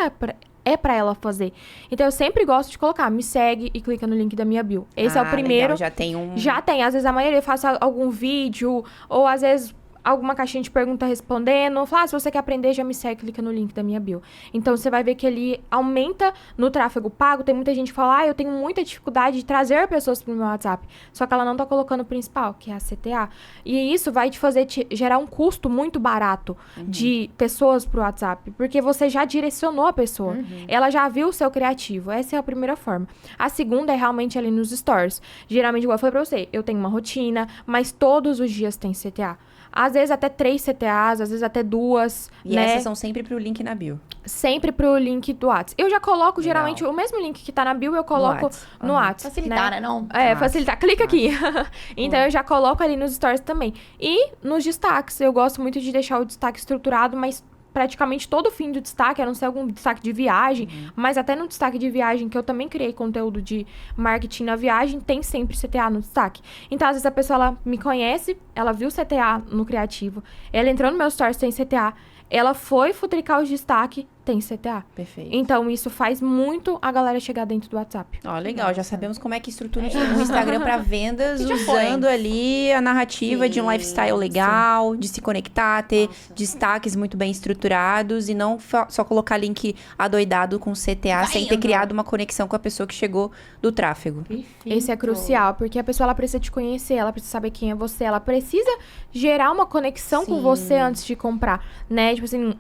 Speaker 1: é pra ela fazer? Então, eu sempre gosto de colocar, me segue e clica no link da minha bio. Esse é o primeiro.
Speaker 2: Legal, já tem um...
Speaker 1: Já tem. Às vezes, a maioria faz algum vídeo, ou às vezes alguma caixinha de pergunta respondendo. Fala, se você quer aprender, já me segue, clica no link da minha bio. Então, você vai ver que ele aumenta no tráfego pago. Tem muita gente que fala, eu tenho muita dificuldade de trazer pessoas pro meu WhatsApp. Só que ela não tá colocando o principal, que é a CTA. E isso vai te fazer gerar um custo muito barato de pessoas pro WhatsApp. Porque você já direcionou a pessoa. Ela já viu o seu criativo. Essa é a primeira forma. A segunda é realmente ali nos stories. Geralmente, igual eu falei pra você, eu tenho uma rotina, mas todos os dias tem CTA. às vezes até 3 CTAs, às vezes até 2,
Speaker 2: E
Speaker 1: né?
Speaker 2: essas são sempre pro link na bio.
Speaker 1: Sempre pro link do Whats. Eu já coloco,
Speaker 2: Legal.
Speaker 1: geralmente, o mesmo link que tá na bio, eu coloco
Speaker 2: Whats.
Speaker 1: no Whats.
Speaker 3: Facilitar, né? Não?
Speaker 1: Facilitar. Clica aqui. Então, eu já coloco ali nos stories também. E nos destaques. Eu gosto muito de deixar o destaque estruturado, mas praticamente todo fim do destaque, a não ser algum destaque de viagem, mas até no destaque de viagem, que eu também criei conteúdo de marketing na viagem, tem sempre CTA no destaque. Então, às vezes a pessoa, ela me conhece, ela viu CTA no criativo, ela entrou no meu stories, tem CTA, ela foi futricar os destaques, tem CTA.
Speaker 2: Perfeito.
Speaker 1: Então, isso faz muito a galera chegar dentro do WhatsApp.
Speaker 2: Ó, legal, já sabemos como é que estrutura um Instagram para vendas,
Speaker 3: Já foi.
Speaker 2: usando ali a narrativa de um lifestyle legal, de se conectar, ter destaques muito bem estruturados e não só colocar link adoidado com CTA sem ter criado uma conexão com a pessoa que chegou do tráfego.
Speaker 1: Esse é crucial, porque a pessoa, ela precisa te conhecer, ela precisa saber quem é você, ela precisa gerar uma conexão com você antes de comprar, né? Tipo assim,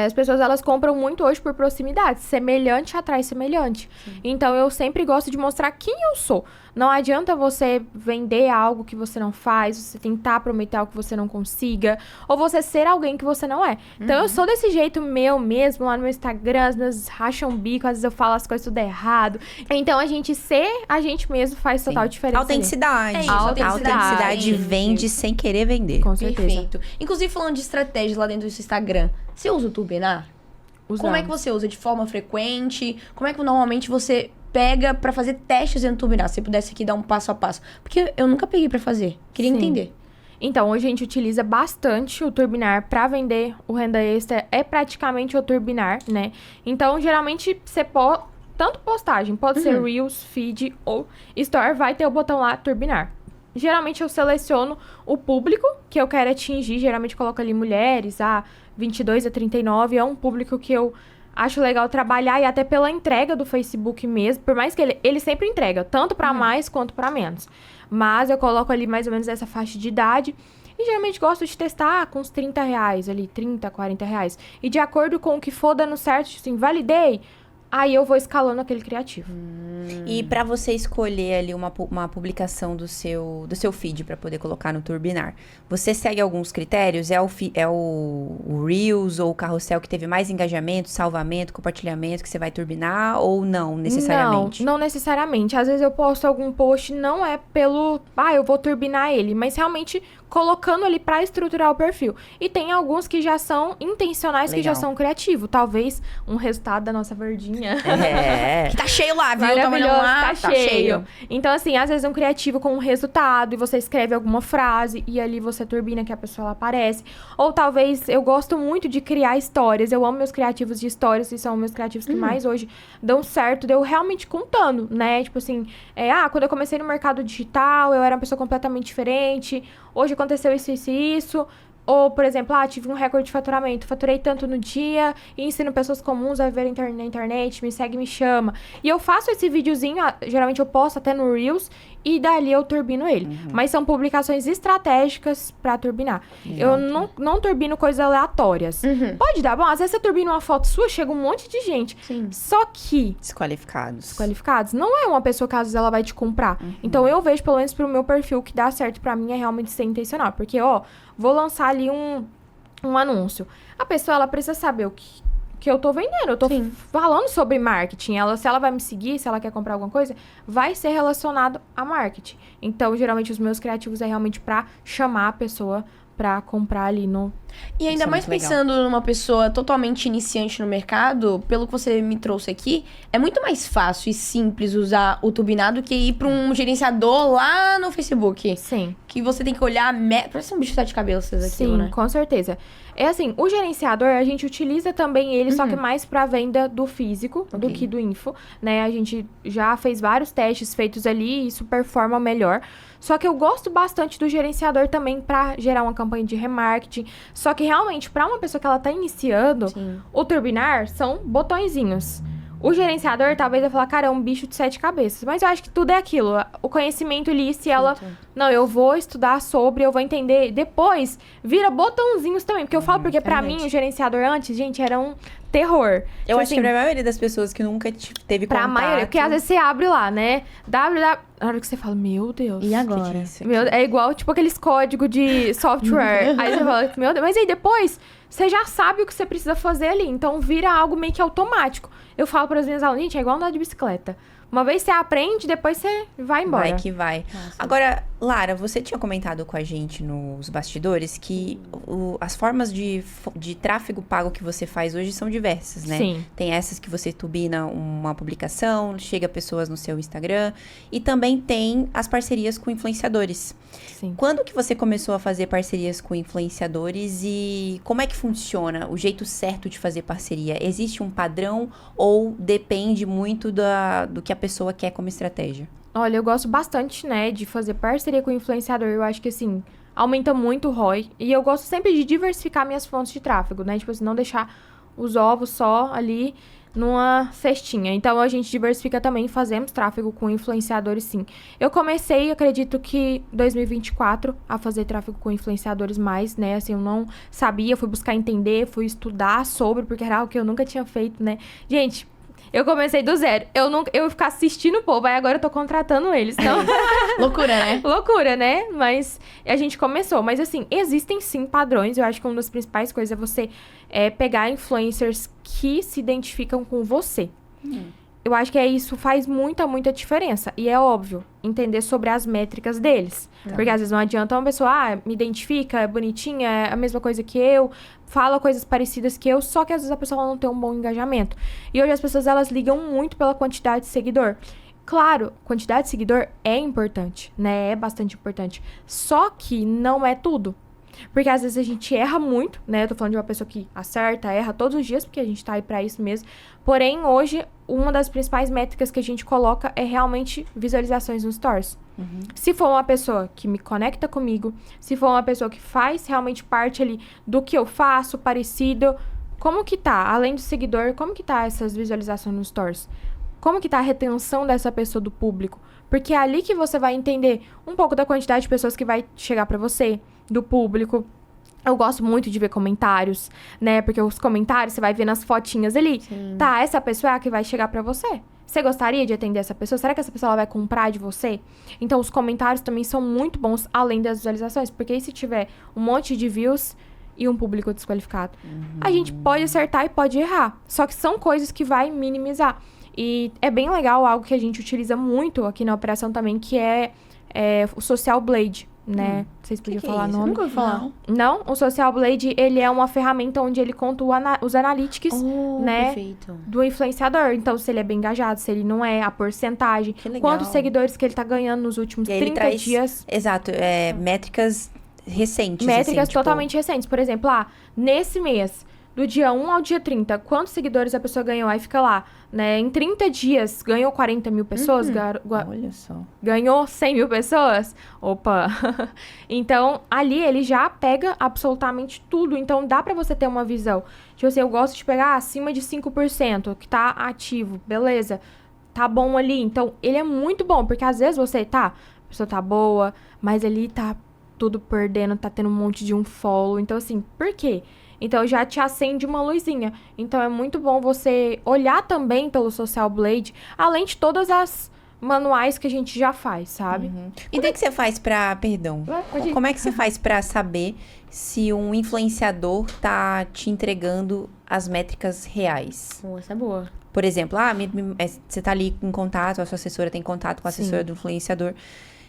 Speaker 1: as pessoas, elas compram muito hoje por proximidade. Semelhante atrai semelhante. Então, eu sempre gosto de mostrar quem eu sou. Não adianta você vender algo que você não faz, você tentar prometer algo que você não consiga, ou você ser alguém que você não é. Então, eu sou desse jeito meu mesmo, lá no meu Instagram, as minhas racham o bico, às vezes eu falo as coisas tudo errado. Então, a gente ser a gente mesmo faz total diferença.
Speaker 2: Autenticidade.
Speaker 3: É isso,
Speaker 2: Autenticidade vende sem querer vender.
Speaker 1: Com certeza.
Speaker 3: Perfeito. Inclusive, falando de estratégias lá dentro do seu Instagram, você usa o turbinar? Como é que você usa? De forma frequente? Como é que normalmente você pega pra fazer testes dentro do turbinar? Se você pudesse aqui dar um passo a passo. Porque eu nunca peguei pra fazer. Queria
Speaker 1: Sim.
Speaker 3: entender.
Speaker 1: Então, hoje a gente utiliza bastante o turbinar para vender o renda extra. É praticamente o turbinar, né? Então, geralmente, você pode... Tanto postagem, pode ser Reels, Feed ou Store, vai ter o botão lá, turbinar. Geralmente, eu seleciono o público que eu quero atingir. Geralmente, coloco ali mulheres, 22 a 39. É um público que eu acho legal trabalhar, e até pela entrega do Facebook mesmo. Por mais que ele sempre entrega, tanto para mais quanto para menos. Mas eu coloco ali mais ou menos essa faixa de idade. E geralmente gosto de testar com uns R$30 ali, 30, R$40. E de acordo com o que for dando certo, assim, validei, aí eu vou escalando aquele criativo.
Speaker 2: E pra você escolher ali uma publicação do seu feed pra poder colocar no turbinar, você segue alguns critérios? É o Reels ou o carrossel que teve mais engajamento, salvamento, compartilhamento que você vai turbinar, ou não necessariamente?
Speaker 1: Não necessariamente. Às vezes eu posto algum post, não é pelo... eu vou turbinar ele. Mas realmente colocando ali pra estruturar o perfil. E tem alguns que já são intencionais, que já
Speaker 2: Legal.
Speaker 1: são criativos. Talvez um resultado da nossa verdinha.
Speaker 3: Que tá cheio lá, viu? Tava olhando
Speaker 1: Maravilhoso,
Speaker 3: lá,
Speaker 1: tá cheio. Então, assim, às vezes um criativo com um resultado e você escreve alguma frase e ali você turbina que a pessoa ela aparece. Ou talvez, eu gosto muito de criar histórias. Eu amo meus criativos de histórias e são meus criativos que mais hoje dão certo. Eu realmente contando, né? Tipo assim, quando eu comecei no mercado digital, eu era uma pessoa completamente diferente. Hoje aconteceu isso, isso e isso. Ou, por exemplo, tive um recorde de faturamento, faturei tanto no dia e ensino pessoas comuns a viverem na internet, me segue, me chama. E eu faço esse videozinho, geralmente eu posto até no Reels, e dali eu turbino ele. Mas são publicações estratégicas pra turbinar. Eu não turbino coisas aleatórias. Pode dar, bom, às vezes você turbina uma foto sua, chega um monte de gente.
Speaker 3: Sim.
Speaker 1: Só que
Speaker 2: Desqualificados.
Speaker 1: qualificados, não é uma pessoa que às vezes ela vai te comprar. Então eu vejo, pelo menos pro meu perfil, que dá certo pra mim é realmente ser intencional. Porque, vou lançar ali um anúncio. A pessoa, ela precisa saber o que eu tô vendendo. Eu tô falando sobre marketing. Se ela vai me seguir, se ela quer comprar alguma coisa, vai ser relacionado a marketing. Então, geralmente, os meus criativos é realmente pra chamar a pessoa pra comprar ali no...
Speaker 3: E ainda
Speaker 2: Isso é
Speaker 3: mais
Speaker 2: muito legal.
Speaker 3: pensando numa pessoa totalmente iniciante no mercado, pelo que você me trouxe aqui, é muito mais fácil e simples usar o turbinado que ir pra um gerenciador lá no Facebook.
Speaker 1: Sim.
Speaker 3: Que você tem que olhar... Parece um bicho de sete cabeças aquilo,
Speaker 1: Sim,
Speaker 3: né?
Speaker 1: com certeza. É assim, o gerenciador, a gente utiliza também ele, só que mais pra venda do físico do que do info, né? A gente já fez vários testes feitos ali e isso performa melhor. Só que eu gosto bastante do gerenciador também pra gerar uma campanha de remarketing. Só que realmente, pra uma pessoa que ela tá iniciando, o turbinar são botõezinhos. O gerenciador talvez vai falar, cara, é um bicho de 7 cabeças. Mas eu acho que tudo é aquilo. O conhecimento ali, se ela... Não, eu vou estudar sobre, eu vou entender. Depois, vira botãozinhos também. Porque eu falo, porque pra mim, o gerenciador antes, gente, era um terror.
Speaker 2: Eu
Speaker 1: Tipo
Speaker 2: acho que pra maioria das pessoas que nunca teve
Speaker 1: Pra
Speaker 2: contato...
Speaker 1: maioria, porque às vezes você abre lá, né? www. Na hora que você fala, meu Deus.
Speaker 3: E agora?
Speaker 2: Que é isso aqui?
Speaker 1: Meu, é igual, tipo, aqueles códigos de software. Aí você fala, meu Deus, mas aí depois você já sabe o que você precisa fazer ali. Então vira algo meio que automático. Eu falo para as minhas alunas, gente, é igual andar de bicicleta. Uma vez você aprende, depois você vai embora.
Speaker 2: Vai que vai. Agora, Lara, você tinha comentado com a gente nos bastidores que as formas de tráfego pago que você faz hoje são diversas, né?
Speaker 1: Sim.
Speaker 2: Tem essas que você turbina uma publicação, chega pessoas no seu Instagram. E também tem as parcerias com influenciadores.
Speaker 1: Sim.
Speaker 2: Quando que você começou a fazer parcerias com influenciadores e como é que funciona o jeito certo de fazer parceria? Existe um padrão ou depende muito do que a pessoa quer como estratégia?
Speaker 1: Olha, eu gosto bastante, né, de fazer parceria com influenciador. Eu acho que, assim, aumenta muito o ROI. E eu gosto sempre de diversificar minhas fontes de tráfego, né? Tipo assim, não deixar os ovos só ali numa cestinha. Então, a gente diversifica também, fazemos tráfego com influenciadores, sim. Eu comecei, acredito que 2024, a fazer tráfego com influenciadores mais, né? Assim, eu não sabia, fui buscar entender, fui estudar sobre, porque era algo que eu nunca tinha feito, né? Gente, eu comecei do zero. Eu ia ficar assistindo o povo, aí agora eu tô contratando eles. Então,
Speaker 3: Loucura, né?
Speaker 1: loucura, né? Mas a gente começou. Mas, assim, existem sim padrões. Eu acho que uma das principais coisas é você pegar influencers que se identificam com você. Eu acho que isso faz muita, muita diferença. E é óbvio, entender sobre as métricas deles. Porque às vezes não adianta uma pessoa, me identifica, é bonitinha, é a mesma coisa que eu, fala coisas parecidas que eu, só que às vezes a pessoa não tem um bom engajamento. E hoje as pessoas, elas ligam muito pela quantidade de seguidor. Claro, quantidade de seguidor é importante, né? É bastante importante. Só que não é tudo. Porque às vezes a gente erra muito, né? Eu tô falando de uma pessoa que acerta, erra todos os dias, porque a gente tá aí pra isso mesmo. Porém, hoje, uma das principais métricas que a gente coloca é realmente visualizações nos stories. Se for uma pessoa que me conecta comigo, se for uma pessoa que faz realmente parte ali do que eu faço, parecido, como que tá? Além do seguidor, como que tá essas visualizações nos stories? Como que tá a retenção dessa pessoa do público? Porque é ali que você vai entender um pouco da quantidade de pessoas que vai chegar pra você, do público. Eu gosto muito de ver comentários, né? Porque os comentários, você vai ver nas fotinhas ali. Tá, essa pessoa é a que vai chegar pra você. Você gostaria de atender essa pessoa? Será que essa pessoa ela vai comprar de você? Então, os comentários também são muito bons, além das visualizações. Porque aí, se tiver um monte de views e um público desqualificado, a gente pode acertar e pode errar. Só que são coisas que vai minimizar. E é bem legal, algo que a gente utiliza muito aqui na operação também, que é o Social Blade, né? Vocês podiam
Speaker 2: que
Speaker 1: falar
Speaker 2: é isso?
Speaker 1: nome?
Speaker 3: Nunca ouvi falar.
Speaker 1: Não? O Social Blade, ele é uma ferramenta onde ele conta os analytics, né?
Speaker 3: Perfeito.
Speaker 1: Do influenciador. Então, se ele é bem engajado, se ele não é, a porcentagem.
Speaker 2: Que legal.
Speaker 1: Quantos seguidores que ele tá ganhando nos últimos
Speaker 2: E aí ele
Speaker 1: 30
Speaker 2: traz,
Speaker 1: dias.
Speaker 2: exato, métricas recentes.
Speaker 1: Métricas
Speaker 2: assim, tipo,
Speaker 1: totalmente recentes. Por exemplo, nesse mês, do dia 1 ao dia 30, quantos seguidores a pessoa ganhou? Aí fica lá, né? Em 30 dias, ganhou 40 mil pessoas?
Speaker 2: Olha só.
Speaker 1: Ganhou 100 mil pessoas? Opa! Então, ali ele já pega absolutamente tudo. Então, dá pra você ter uma visão. Tipo assim, eu gosto de pegar acima de 5%, que tá ativo. Beleza. Tá bom ali. Então, ele é muito bom. Porque às vezes a pessoa tá boa, mas ali tá tudo perdendo, tá tendo um monte de unfollow. Então, assim, por quê? Então, já te acende uma luzinha. Então, é muito bom você olhar também pelo Social Blade, além de todas as manuais que a gente já faz, sabe?
Speaker 2: E como é que você faz pra... Perdão.
Speaker 1: Pode ir.
Speaker 2: Como é que você faz pra saber se um influenciador tá te entregando as métricas reais?
Speaker 3: Essa é boa.
Speaker 2: Por exemplo, você tá ali em contato, a sua assessora tem contato com a assessora do influenciador.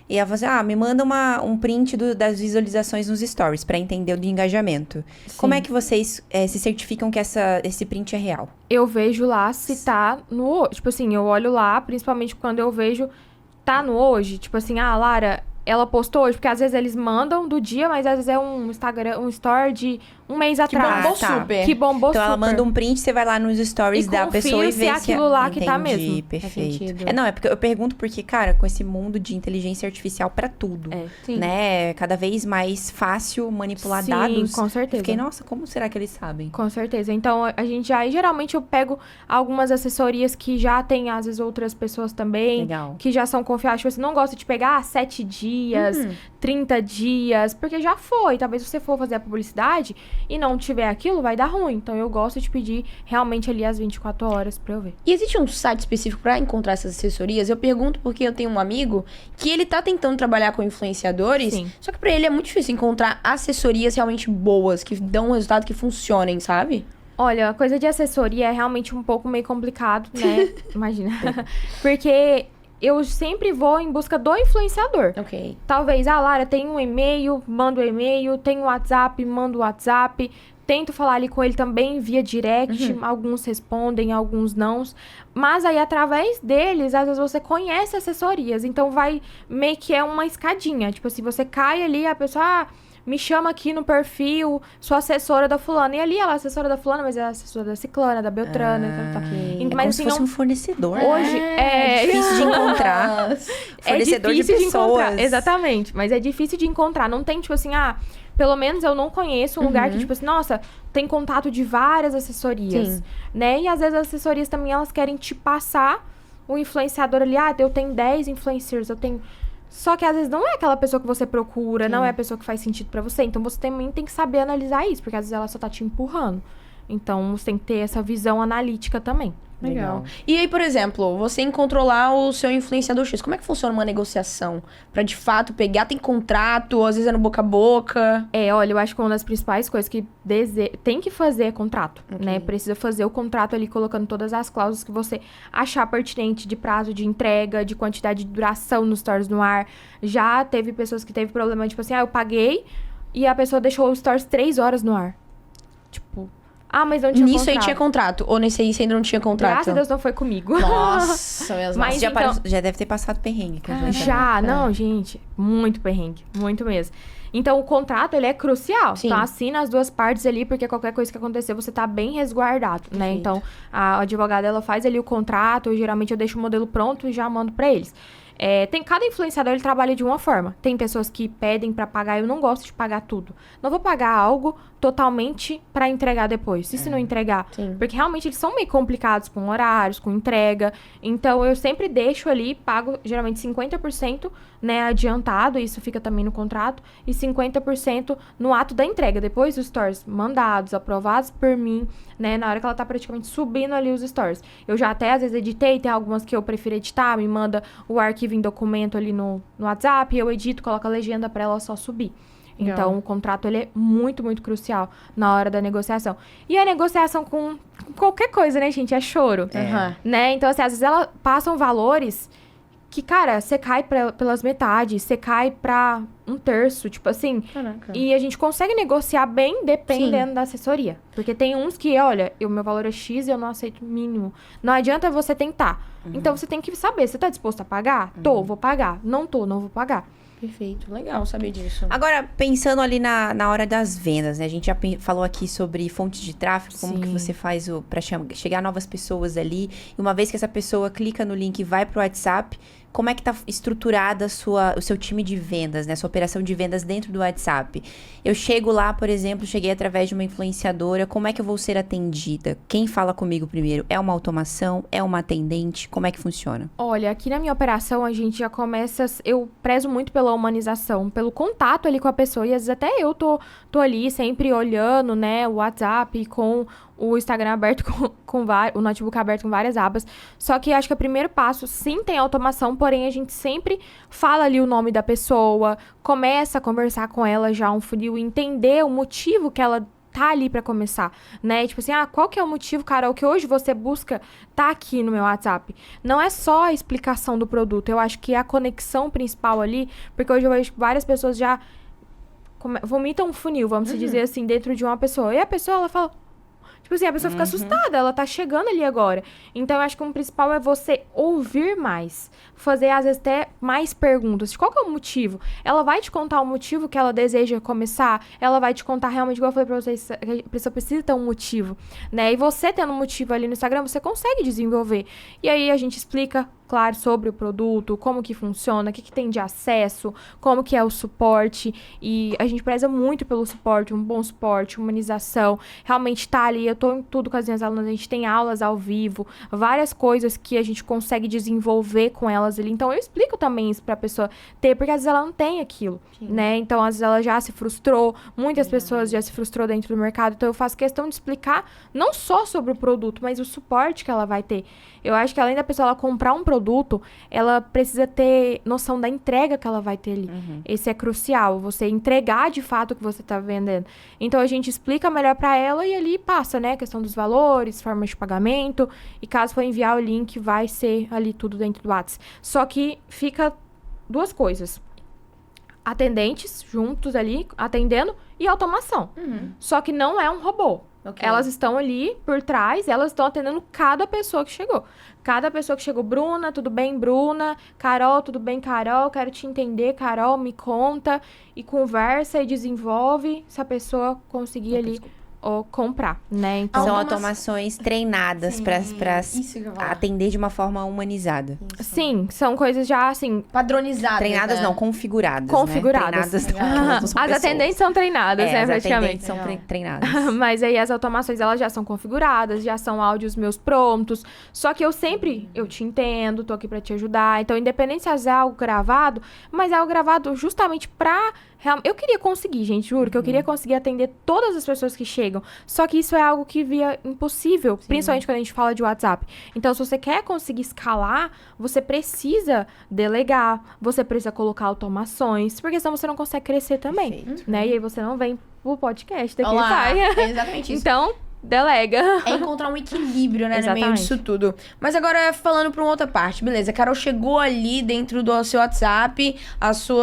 Speaker 2: E ela fala assim, me manda um print das visualizações nos stories pra entender o do engajamento. Como é que vocês se certificam que esse print é real?
Speaker 1: Eu vejo lá se tá no... Tipo assim, eu olho lá, principalmente quando eu vejo tá no hoje. Tipo assim, Lara, ela postou hoje. Porque às vezes eles mandam do dia, mas às vezes é um Instagram, um story de um mês atrás.
Speaker 3: bombou super.
Speaker 1: Que bombou
Speaker 2: Então
Speaker 1: super.
Speaker 2: ela manda um print, você vai lá nos stories
Speaker 1: E
Speaker 2: da
Speaker 1: confia
Speaker 2: pessoa e
Speaker 1: se
Speaker 2: vê
Speaker 1: é
Speaker 2: se
Speaker 1: aquilo lá que tá
Speaker 2: Entendi,
Speaker 1: mesmo.
Speaker 2: perfeito.
Speaker 3: Faz sentido.
Speaker 2: Não, é porque eu pergunto porque, cara, com esse mundo de inteligência artificial pra tudo,
Speaker 3: Sim.
Speaker 2: né? Cada vez mais fácil manipular
Speaker 1: Sim,
Speaker 2: dados.
Speaker 1: com certeza.
Speaker 2: Fiquei, nossa, como será que eles sabem?
Speaker 1: Com certeza. Então, a gente já... E geralmente eu pego algumas assessorias que já tem, às vezes, outras pessoas também.
Speaker 2: Legal.
Speaker 1: Que já são confiáveis. Tipo, você não gosta de pegar 7 dias. dias, 30 dias, porque já foi. Talvez se você for fazer a publicidade e não tiver aquilo, vai dar ruim. Então, eu gosto de pedir realmente ali as 24 horas pra eu ver.
Speaker 3: E existe um site específico pra encontrar essas assessorias? Eu pergunto porque eu tenho um amigo que ele tá tentando trabalhar com influenciadores,
Speaker 1: Sim.
Speaker 3: só que pra ele é muito difícil encontrar assessorias realmente boas, que dão um resultado que funcionem, sabe?
Speaker 1: Olha, a coisa de assessoria é realmente um pouco meio complicado, né? Imagina. Porque eu sempre vou em busca do influenciador.
Speaker 3: Ok.
Speaker 1: Talvez, Lara, tem um e-mail, manda o e-mail, tem um WhatsApp, manda o WhatsApp. Tento falar ali com ele também via direct. Alguns respondem, alguns não. Mas aí, através deles, às vezes você conhece assessorias. Então, vai meio que é uma escadinha. Tipo assim, você cai ali, a pessoa... me chama aqui no perfil, sou assessora da fulana. E ali ela é assessora da fulana, mas é assessora da ciclana, da beltrana. Tal.
Speaker 2: É
Speaker 1: Mas
Speaker 2: como
Speaker 1: assim,
Speaker 2: se fosse um fornecedor.
Speaker 1: Hoje
Speaker 2: É difícil de encontrar. Fornecedor de
Speaker 1: difícil
Speaker 2: pessoas.
Speaker 1: encontrar. Exatamente. Mas é difícil de encontrar. Não tem, tipo assim, pelo menos eu não conheço um lugar que, tipo assim, nossa, tem contato de várias assessorias.
Speaker 3: Sim.
Speaker 1: Né? E às vezes as assessorias também, elas querem te passar o influenciador ali. Eu tenho 10 influencers, eu tenho... Só que às vezes não é aquela pessoa que você procura, não é a pessoa que faz sentido pra você. Então você também tem que saber analisar isso, porque às vezes ela só tá te empurrando. Então você tem que ter essa visão analítica também.
Speaker 3: Legal. E aí, por exemplo, você encontrou lá o seu influenciador X. Como é que funciona uma negociação? Pra de fato pegar, tem contrato, às vezes é no boca a boca.
Speaker 1: Olha, eu acho que uma das principais coisas que tem que fazer é contrato, né? Precisa fazer o contrato ali, colocando todas as cláusulas que você achar pertinente de prazo de entrega, de quantidade de duração nos stories no ar. Já teve pessoas que teve problema, tipo assim, eu paguei e a pessoa deixou os stories 3 horas no ar. Tipo... mas não tinha
Speaker 3: Nisso
Speaker 1: contrato.
Speaker 3: aí tinha contrato? Ou nesse aí você ainda não tinha contrato?
Speaker 1: Graças a Deus não foi comigo.
Speaker 3: Nossa, mesmo.
Speaker 1: Mas
Speaker 2: já,
Speaker 1: então-
Speaker 2: já deve ter passado perrengue. Que eu
Speaker 1: Já, não, gente. Muito perrengue. Muito mesmo. Então, o contrato, ele é crucial.
Speaker 3: Sim.
Speaker 1: Então, assina as duas partes ali, porque qualquer coisa que acontecer, você tá bem resguardado, né?
Speaker 3: Perfeito.
Speaker 1: Então, a advogada, ela faz ali o contrato. Geralmente, eu deixo o modelo pronto e já mando pra eles. Cada influenciador, ele trabalha de uma forma. Tem pessoas que pedem pra pagar. Eu não gosto de pagar tudo. Não vou pagar algo totalmente pra entregar depois. E se não entregar?
Speaker 3: Sim.
Speaker 1: Porque realmente eles são meio complicados com horários, com entrega. Então, eu sempre deixo ali, pago geralmente 50%, né, adiantado. Isso fica também no contrato. E 50% no ato da entrega. Depois, os stories mandados, aprovados por mim, né, na hora que ela tá praticamente subindo ali os stories. Eu já até, às vezes, editei. Tem algumas que eu prefiro editar. Me manda o arquivo em documento ali no WhatsApp. Eu edito, coloco a legenda pra ela só subir.
Speaker 3: Legal.
Speaker 1: Então, o contrato, ele é muito, muito crucial na hora da negociação. E a negociação com qualquer coisa, né, gente? É choro. Né? Então, assim, às vezes ela passam valores que, cara, você cai pelas metades, você cai pra 1/3, tipo assim.
Speaker 3: Caraca.
Speaker 1: E a gente consegue negociar bem dependendo da assessoria. Porque tem uns que, olha, o meu valor é X e eu não aceito mínimo. Não adianta você tentar. Então, você tem que saber, você tá disposto a pagar? Tô, vou pagar. Não tô, não vou pagar.
Speaker 3: Perfeito. Legal saber disso.
Speaker 2: Agora, pensando ali na hora das vendas, né? A gente já falou aqui sobre fontes de tráfego, como que
Speaker 1: Sim.
Speaker 2: você faz pra chegar novas pessoas ali. E uma vez que essa pessoa clica no link e vai pro WhatsApp, como é que tá estruturada o seu time de vendas, né? Sua operação de vendas dentro do WhatsApp. Eu chego lá, por exemplo, cheguei através de uma influenciadora, como é que eu vou ser atendida? Quem fala comigo primeiro? É uma automação? É uma atendente? Como é que funciona?
Speaker 1: Olha, aqui na minha operação a gente já começa... Eu prezo muito pela humanização, pelo contato ali com a pessoa. E às vezes até eu tô ali sempre olhando, né, o WhatsApp com o Instagram aberto, o notebook aberto com várias abas. Só que acho que o primeiro passo, sim, tem automação, porém a gente sempre fala ali o nome da pessoa, começa a conversar com ela já um funil, entender o motivo que ela tá ali pra começar, né? Tipo assim, qual que é o motivo, Carol, que hoje você busca tá aqui no meu WhatsApp? Não é só a explicação do produto, eu acho que é a conexão principal ali, porque hoje eu vejo que várias pessoas já vomitam um funil, vamos dizer assim, dentro de uma pessoa. E a pessoa, ela fala... Tipo assim, a pessoa fica assustada, ela tá chegando ali agora. Então, eu acho que o principal é você ouvir mais. Fazer, às vezes, até mais perguntas. Qual que é o motivo? Ela vai te contar o motivo que ela deseja começar. Ela vai te contar realmente, igual eu falei pra vocês, a pessoa precisa ter um motivo, né? E você tendo um motivo ali no Instagram, você consegue desenvolver. E aí, a gente explica claro sobre o produto, como que funciona, o que tem de acesso, como que é o suporte. E a gente preza muito pelo suporte, um bom suporte, humanização. Realmente tá ali, eu tô em tudo com as minhas alunas, a gente tem aulas ao vivo, várias coisas que a gente consegue desenvolver com elas ali. Então, eu explico também isso pra pessoa ter, porque às vezes ela não tem aquilo, né? Então, às vezes ela já se frustrou, muitas pessoas já se frustrou dentro do mercado. Então, eu faço questão de explicar não só sobre o produto, mas o suporte que ela vai ter. Eu acho que além da pessoa ela comprar um produto, ela precisa ter noção da entrega que ela vai ter ali. Esse é crucial, você entregar de fato o que você tá vendendo. Então, a gente explica melhor pra ela e ali passa, né? A questão dos valores, formas de pagamento. E caso for enviar o link, vai ser ali tudo dentro do WhatsApp. Só que fica duas coisas. Atendentes juntos ali, atendendo, e automação. Só que não é um robô.
Speaker 3: Ok.
Speaker 1: Elas estão ali por trás, elas estão atendendo cada pessoa que chegou. Cada pessoa que chegou, Bruna, tudo bem, Bruna? Carol, tudo bem, Carol? Quero te entender, Carol, me conta. E conversa e desenvolve se a pessoa conseguir ali ou comprar, né? Então,
Speaker 2: São automações treinadas pra
Speaker 3: Isso que eu ia falar.
Speaker 2: atender de uma forma humanizada.
Speaker 1: sim, são coisas já, assim,
Speaker 3: Padronizadas,
Speaker 2: Treinadas
Speaker 3: né?
Speaker 2: não, configuradas,
Speaker 1: configuradas.
Speaker 2: Né? Treinadas não, elas não são
Speaker 1: As
Speaker 2: pessoas.
Speaker 1: atendentes são treinadas, né,
Speaker 2: As
Speaker 1: praticamente.
Speaker 2: atendentes são treinadas.
Speaker 1: Mas aí as automações, elas já são configuradas, já são áudios meus prontos. Só que eu te entendo, tô aqui pra te ajudar. Então, independente se é algo gravado, mas é algo gravado justamente pra... Eu queria conseguir, gente, juro, que eu queria conseguir atender todas as pessoas que chegam. Só que isso é algo que via impossível, principalmente quando a gente fala de WhatsApp. Então, se você quer conseguir escalar, você precisa delegar, você precisa colocar automações, porque senão você não consegue crescer também,
Speaker 2: Perfeito.
Speaker 1: né? E aí você não vem pro podcast daqui,
Speaker 3: Olá,
Speaker 1: sai.
Speaker 3: é exatamente isso.
Speaker 1: Então, delega.
Speaker 3: É encontrar um equilíbrio, né, no meio
Speaker 1: Exatamente.
Speaker 3: disso tudo. Mas agora, falando pra uma outra parte, beleza, a Carol chegou ali dentro do seu WhatsApp,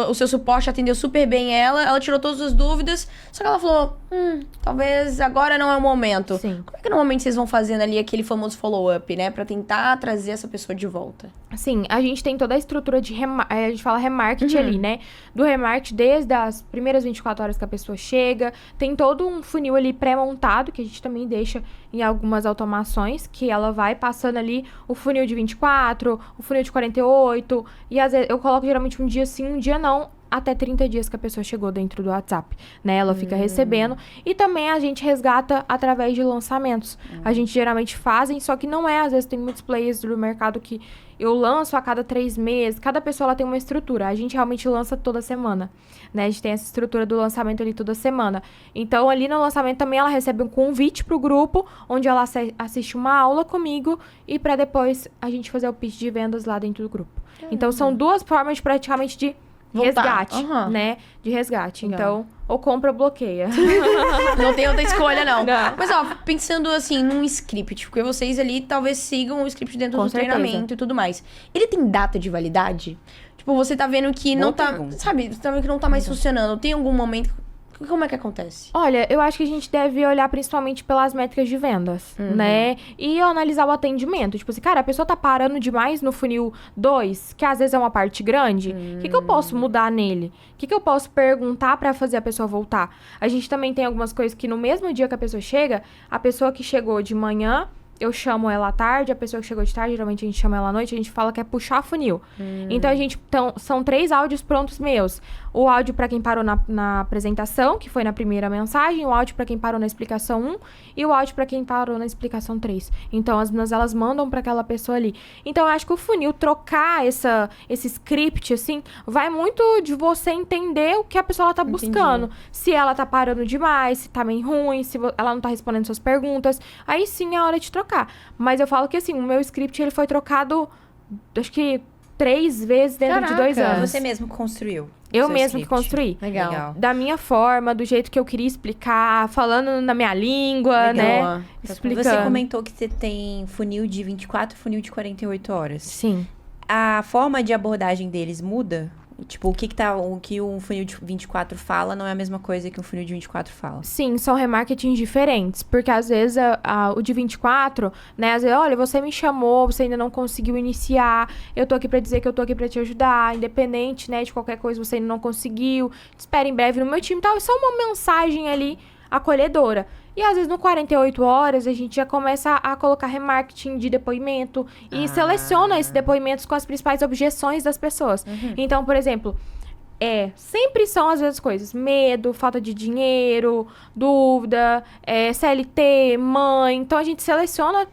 Speaker 3: o seu suporte atendeu super bem ela tirou todas as dúvidas, só que ela falou, talvez agora não é o momento.
Speaker 1: Sim.
Speaker 3: Como é que normalmente vocês vão fazendo ali aquele famoso follow-up, né, pra tentar trazer essa pessoa de volta?
Speaker 1: Sim, a gente tem toda a estrutura de a gente fala remarketing ali, né? Do remarketing desde as primeiras 24 horas que a pessoa chega, tem todo um funil ali pré-montado, que a gente também deixa em algumas automações, que ela vai passando ali o funil de 24, o funil de 48, e às vezes eu coloco geralmente um dia sim, um dia não, até 30 dias que a pessoa chegou dentro do WhatsApp, né? Ela fica recebendo. E também a gente resgata através de lançamentos. A gente geralmente fazem, só que não é, às vezes tem muitos players do mercado que eu lanço a cada 3 meses. Cada pessoa ela tem uma estrutura. A gente realmente lança toda semana, né? A gente tem essa estrutura do lançamento ali toda semana. Então, ali no lançamento também ela recebe um convite pro grupo, onde ela assiste uma aula comigo e para depois a gente fazer o pitch de vendas lá dentro do grupo. Então, são duas formas praticamente de
Speaker 3: Voltar.
Speaker 1: resgate,
Speaker 3: Aham.
Speaker 1: né? De resgate.
Speaker 3: Legal.
Speaker 1: Então, ou compra ou bloqueia.
Speaker 3: Não tem outra escolha, não.
Speaker 1: Não.
Speaker 3: Mas, ó, pensando assim, num script, porque vocês ali talvez sigam o script dentro
Speaker 1: Com
Speaker 3: do
Speaker 1: certeza.
Speaker 3: treinamento e tudo mais. Ele tem data de validade? Tipo, você tá vendo que não tá.
Speaker 2: pergunta.
Speaker 3: Sabe, você tá vendo que não tá mais funcionando. Tem algum momento. Como é que acontece?
Speaker 1: Olha, eu acho que a gente deve olhar principalmente pelas métricas de vendas, né? E analisar o atendimento. Tipo assim, cara, a pessoa tá parando demais no funil 2, que às vezes é uma parte grande. O que eu posso mudar nele? O que eu posso perguntar pra fazer a pessoa voltar? A gente também tem algumas coisas que no mesmo dia que a pessoa chega, a pessoa que chegou de manhã, eu chamo ela à tarde, a pessoa que chegou de tarde, geralmente a gente chama ela à noite, a gente fala que é puxar funil. Então, são 3 áudios prontos meus. O áudio pra quem parou na apresentação, que foi na primeira mensagem, o áudio pra quem parou na explicação 1 e o áudio pra quem parou na explicação 3. Então, as meninas, elas mandam pra aquela pessoa ali. Então, eu acho que o funil, trocar esse script, assim, vai muito de você entender o que a pessoa ela tá buscando. Se ela tá parando demais, se tá bem ruim, se ela não tá respondendo suas perguntas. Aí sim é hora de trocar. Mas eu falo que, assim, o meu script, ele foi trocado, acho que 3 vezes dentro de 2
Speaker 3: Caraca.
Speaker 1: anos.
Speaker 2: Você mesmo construiu.
Speaker 1: Eu
Speaker 2: seu
Speaker 1: mesmo que
Speaker 2: script.
Speaker 1: construí.
Speaker 3: Legal.
Speaker 1: Da minha forma, do jeito que eu queria explicar, falando na minha língua,
Speaker 3: Legal.
Speaker 1: né? Explicando.
Speaker 2: Você comentou que você tem funil de 24 e funil de 48 horas.
Speaker 1: Sim.
Speaker 2: A forma de abordagem deles muda? Tipo, o que um funil de 24 fala não é a mesma coisa que um funil de 24 fala.
Speaker 1: Sim, são remarketings diferentes. Porque às vezes o de 24, né? Às vezes, olha, você me chamou, você ainda não conseguiu iniciar. Eu tô aqui pra dizer que eu tô aqui pra te ajudar. Independente, né, de qualquer coisa, você ainda não conseguiu. Espera em breve no meu time e tal. É só uma mensagem ali acolhedora. E às vezes no 48 horas a gente já começa a colocar remarketing de depoimento e seleciona esses depoimentos com as principais objeções das pessoas. Então, por exemplo, sempre são as mesmas coisas. Medo, falta de dinheiro, dúvida, CLT, mãe. Então, a gente seleciona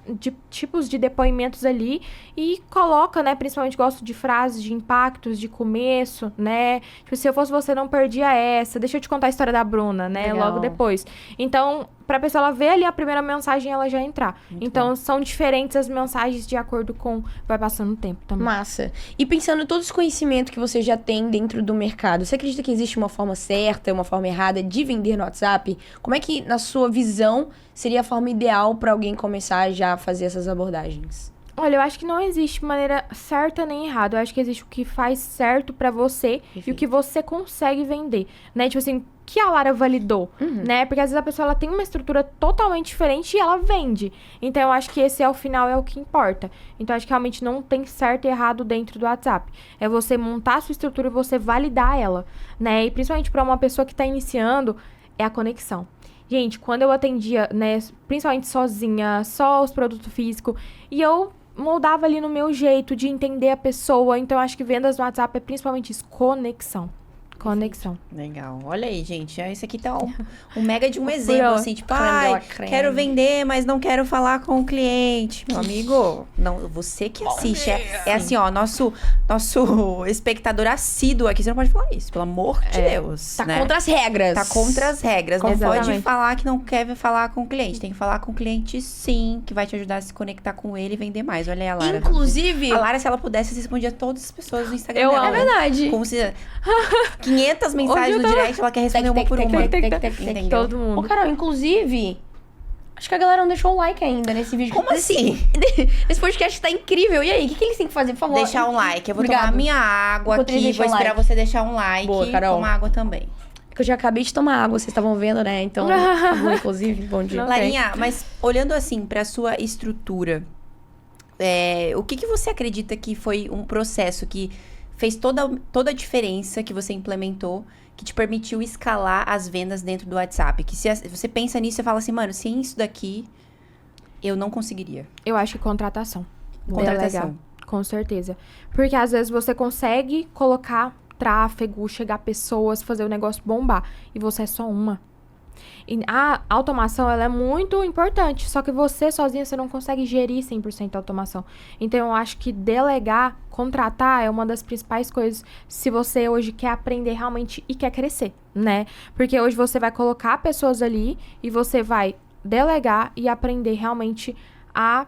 Speaker 1: tipos de depoimentos ali e coloca, né? Principalmente gosto de frases, de impactos, de começo, né? Tipo, se eu fosse você, não perdia essa. Deixa eu te contar a história da Bruna, né?
Speaker 2: Legal.
Speaker 1: Logo depois. Então, pra pessoa ela ver ali a primeira mensagem, ela já entrar.
Speaker 2: Muito
Speaker 1: então,
Speaker 2: bom.
Speaker 1: são diferentes as mensagens de acordo com... Vai passando o tempo também.
Speaker 3: Massa. E pensando em todo esse conhecimento que você já tem dentro do mercado, você acredita que existe uma forma certa, uma forma errada de vender no WhatsApp? Como é que, na sua visão, seria a forma ideal para alguém começar já a fazer essas abordagens?
Speaker 1: Olha, eu acho que não existe maneira certa nem errada. Eu acho que existe o que faz certo pra você e o que você consegue vender, né? Tipo assim, que a Lara validou, né? Porque às vezes a pessoa ela tem uma estrutura totalmente diferente e ela vende. Então eu acho que esse ao final é o que importa. Então eu acho que realmente não tem certo e errado dentro do WhatsApp. É você montar a sua estrutura e você validar ela, né? E principalmente pra uma pessoa que tá iniciando, é a conexão. Gente, quando eu atendia, né, principalmente sozinha, só os produtos físicos, e eu moldava ali no meu jeito de entender a pessoa. Então, eu acho que vendas no WhatsApp é principalmente isso, conexão. Conexão.
Speaker 2: Legal. Olha aí, gente. Esse aqui tá um mega de um
Speaker 1: O
Speaker 2: exemplo,
Speaker 1: furor.
Speaker 2: assim, tipo,
Speaker 3: Creme de la
Speaker 2: ai,
Speaker 3: creme.
Speaker 2: quero vender, mas não quero falar com o cliente. Meu amigo, não, você que assiste. É assim, ó, nosso espectador assíduo aqui, você não pode falar isso, pelo amor de Deus.
Speaker 3: Tá
Speaker 2: né?
Speaker 3: contra as regras.
Speaker 2: Tá contra as regras. Não pode
Speaker 1: Exatamente.
Speaker 2: falar que não quer falar com o cliente. Tem que falar com o cliente, sim, que vai te ajudar a se conectar com ele e vender mais. Olha aí a Lara.
Speaker 3: Inclusive...
Speaker 2: A Lara, se ela pudesse, respondia todas as pessoas no Instagram
Speaker 1: Eu
Speaker 2: dela.
Speaker 1: amo.
Speaker 3: É verdade.
Speaker 2: Como se 500 mensagens no direct, ela quer responder uma por uma. Entendeu?
Speaker 1: Todo
Speaker 3: Ô,
Speaker 1: mundo.
Speaker 3: Carol, inclusive... Acho que a galera não deixou o like ainda nesse vídeo.
Speaker 2: Como assim?
Speaker 3: Esse podcast tá incrível. E aí, o que eles têm que fazer, por favor?
Speaker 2: Deixar um like. Eu vou
Speaker 3: Obrigada.
Speaker 2: tomar minha água
Speaker 3: Enquanto eles
Speaker 2: aqui.
Speaker 3: deixam
Speaker 2: Vou esperar
Speaker 3: like.
Speaker 2: você deixar um like.
Speaker 3: Boa, Carol.
Speaker 2: Tomar água também.
Speaker 3: Que eu já acabei de tomar água, vocês estavam vendo, né? Então, acabou, inclusive. Bom dia.
Speaker 1: Não.
Speaker 2: Larinha, mas olhando assim pra sua estrutura, o que você acredita que foi um processo que fez toda a diferença que você implementou, que te permitiu escalar as vendas dentro do WhatsApp? Que se você pensa nisso e fala assim, mano, sem isso daqui, eu não conseguiria.
Speaker 1: Eu acho que contratação.
Speaker 2: Contratação.
Speaker 1: Delegar, com certeza. Porque às vezes você consegue colocar tráfego, chegar pessoas, fazer o negócio bombar. E você é só uma. E a automação, ela é muito importante. Só que você sozinha, você não consegue gerir 100% a automação. Então, eu acho que delegar, contratar é uma das principais coisas se você hoje quer aprender realmente e quer crescer, né? Porque hoje você vai colocar pessoas ali e você vai delegar e aprender realmente a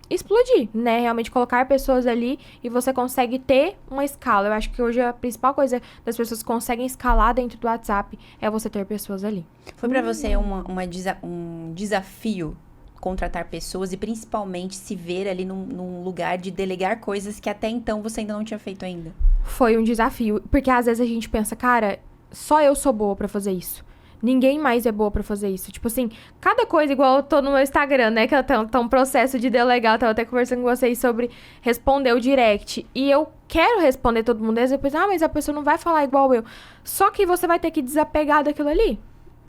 Speaker 1: explodir, né? Realmente colocar pessoas ali e você consegue ter uma escala. Eu acho que hoje a principal coisa das pessoas que conseguem escalar dentro do WhatsApp é você ter pessoas ali.
Speaker 2: Foi pra você um desafio contratar pessoas e principalmente se ver ali num lugar de delegar coisas que até então você ainda não tinha feito ainda?
Speaker 1: Foi um desafio, porque às vezes a gente pensa, cara, só eu sou boa pra fazer isso. Ninguém mais é boa pra fazer isso. Tipo assim, cada coisa, igual eu tô no meu Instagram, né? Que eu tô um processo de delegar. Eu tava até conversando com vocês sobre responder o direct. E eu quero responder todo mundo. Às vezes eu penso, mas a pessoa não vai falar igual eu. Só que você vai ter que desapegar daquilo ali.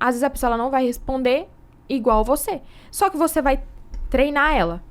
Speaker 1: Às vezes a pessoa ela não vai responder igual você. Só que você vai treinar ela.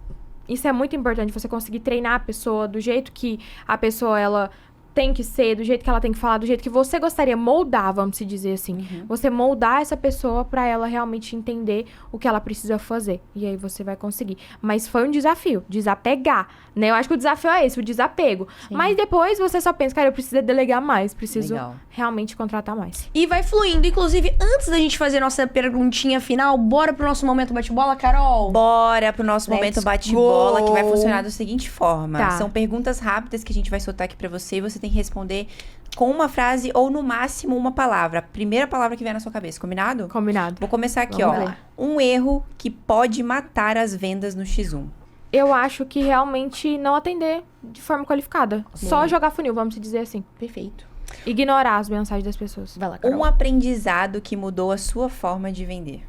Speaker 1: Isso é muito importante, você conseguir treinar a pessoa do jeito que a pessoa, ela tem que ser, do jeito que ela tem que falar, do jeito que você gostaria, moldar, vamos se dizer assim. Você moldar essa pessoa pra ela realmente entender o que ela precisa fazer. E aí você vai conseguir. Mas foi um desafio, desapegar, né? Eu acho que o desafio é esse, o desapego.
Speaker 2: Sim.
Speaker 1: Mas depois você só pensa, cara, eu preciso delegar mais, preciso
Speaker 2: Legal.
Speaker 1: realmente contratar mais.
Speaker 3: E vai fluindo. Inclusive, antes da gente fazer nossa perguntinha final, bora pro nosso momento bate-bola, Carol?
Speaker 2: Bora pro nosso
Speaker 3: Let's
Speaker 2: momento bate-bola,
Speaker 3: go.
Speaker 2: que vai funcionar da seguinte forma.
Speaker 1: Tá.
Speaker 2: São perguntas rápidas que a gente vai soltar aqui pra você e você tem que responder com uma frase ou no máximo uma palavra. A primeira palavra que vier na sua cabeça, combinado?
Speaker 1: Combinado.
Speaker 2: Vou começar aqui,
Speaker 1: Vamos
Speaker 2: ó.
Speaker 1: lá.
Speaker 2: Um erro que pode matar as vendas no X1.
Speaker 1: Eu acho que realmente não atender de forma qualificada. Só jogar funil, vamos dizer assim.
Speaker 3: Perfeito.
Speaker 1: Ignorar as mensagens das pessoas.
Speaker 3: Vai lá, Carol.
Speaker 2: Um aprendizado que mudou a sua forma de vender.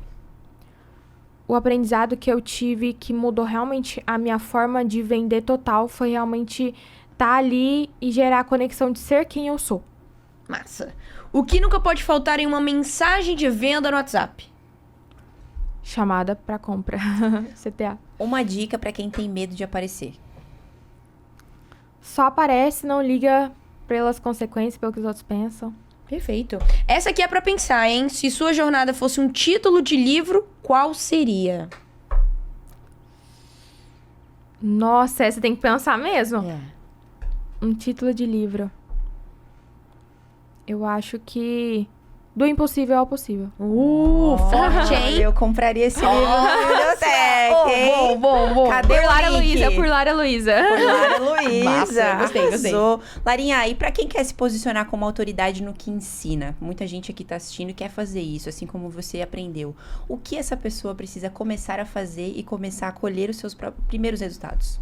Speaker 1: O aprendizado que eu tive que mudou realmente a minha forma de vender total foi realmente estar ali e gerar a conexão de ser quem eu sou.
Speaker 3: Massa. O que nunca pode faltar em uma mensagem de venda no WhatsApp?
Speaker 1: Chamada pra compra. CTA.
Speaker 2: Uma dica pra quem tem medo de aparecer.
Speaker 1: Só aparece, não liga pelas consequências, pelo que os outros pensam.
Speaker 3: Perfeito. Essa aqui é pra pensar, hein? Se sua jornada fosse um título de livro, qual seria?
Speaker 1: Nossa, essa tem que pensar mesmo.
Speaker 3: É.
Speaker 1: Um título de livro. Eu acho que... Do impossível ao possível.
Speaker 3: Forte, hein?
Speaker 2: Eu compraria esse livro na biblioteca, hein?
Speaker 3: Bom.
Speaker 2: Cadê
Speaker 1: Por Lara
Speaker 2: o link?
Speaker 1: Luísa, por Lara Luísa.
Speaker 2: Por Lara Luísa.
Speaker 3: Massa, gostei.
Speaker 2: Arrasou. Larinha, e pra quem quer se posicionar como autoridade no que ensina? Muita gente aqui tá assistindo e quer fazer isso, assim como você aprendeu. O que essa pessoa precisa começar a fazer e começar a colher os seus primeiros resultados?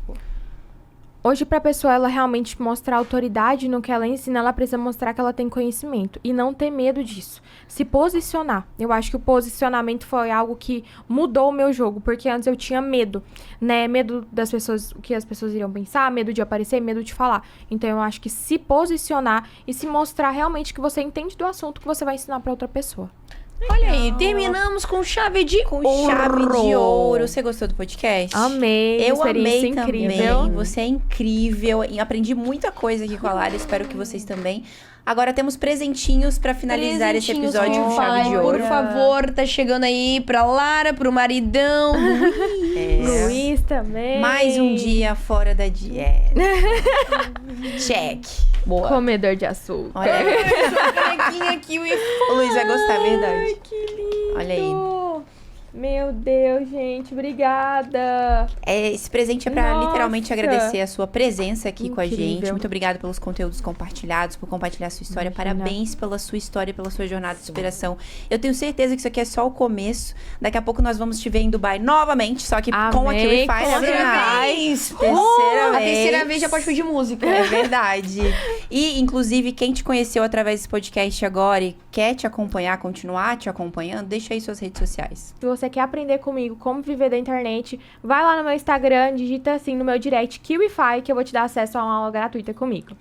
Speaker 1: Hoje, pra pessoa ela realmente mostrar autoridade no que ela ensina, ela precisa mostrar que ela tem conhecimento. E não ter medo disso. Se posicionar. Eu acho que o posicionamento foi algo que mudou o meu jogo. Porque antes eu tinha medo, né? Medo das pessoas, o que as pessoas iriam pensar, medo de aparecer, medo de falar. Então, eu acho que se posicionar e se mostrar realmente que você entende do assunto que você vai ensinar pra outra pessoa.
Speaker 3: Olha aí, terminamos com chave de ouro.
Speaker 2: Chave de ouro. Você gostou do podcast?
Speaker 1: Amei.
Speaker 2: Eu
Speaker 1: experiência
Speaker 2: amei
Speaker 1: incrível.
Speaker 2: também. Você é incrível. E aprendi muita coisa aqui com a Lara. Espero que vocês também. Agora temos presentinhos pra finalizar esse
Speaker 3: Presentinhos,
Speaker 2: episódio com chave de ouro.
Speaker 3: Por favor, tá chegando aí pra Lara, pro maridão.
Speaker 1: Luiz também.
Speaker 2: Mais um dia fora da dieta. Check.
Speaker 3: Boa.
Speaker 1: Comedor de açúcar.
Speaker 2: Olha aí.
Speaker 3: Sua canequinha aqui,
Speaker 2: O Luiz vai gostar, é verdade.
Speaker 1: Que lindo.
Speaker 2: Olha aí.
Speaker 1: Meu Deus, gente. Obrigada.
Speaker 2: Esse presente é pra
Speaker 1: Nossa.
Speaker 2: literalmente agradecer a sua presença aqui com a gente.
Speaker 1: Incrível.
Speaker 2: Muito obrigada pelos conteúdos compartilhados, por compartilhar a sua história.
Speaker 1: Imagina.
Speaker 2: Parabéns pela sua história, pela sua jornada de superação. Eu tenho certeza que isso aqui é só o começo. Daqui a pouco nós vamos te ver em Dubai novamente, só que com a
Speaker 1: Amém,
Speaker 2: KiwiFi,
Speaker 1: com
Speaker 2: né,
Speaker 3: Terceira
Speaker 2: Bruna?
Speaker 3: vez.
Speaker 2: Terceira
Speaker 3: A
Speaker 2: vez.
Speaker 3: terceira vez já pode pedir música.
Speaker 2: É verdade. E, inclusive, quem te conheceu através desse podcast agora e quer te acompanhar, continuar te acompanhando, deixa aí suas redes sociais.
Speaker 1: Se você quer aprender comigo como viver da internet, vai lá no meu Instagram, digita assim no meu direct KiwiFi, que eu vou te dar acesso a uma aula gratuita comigo.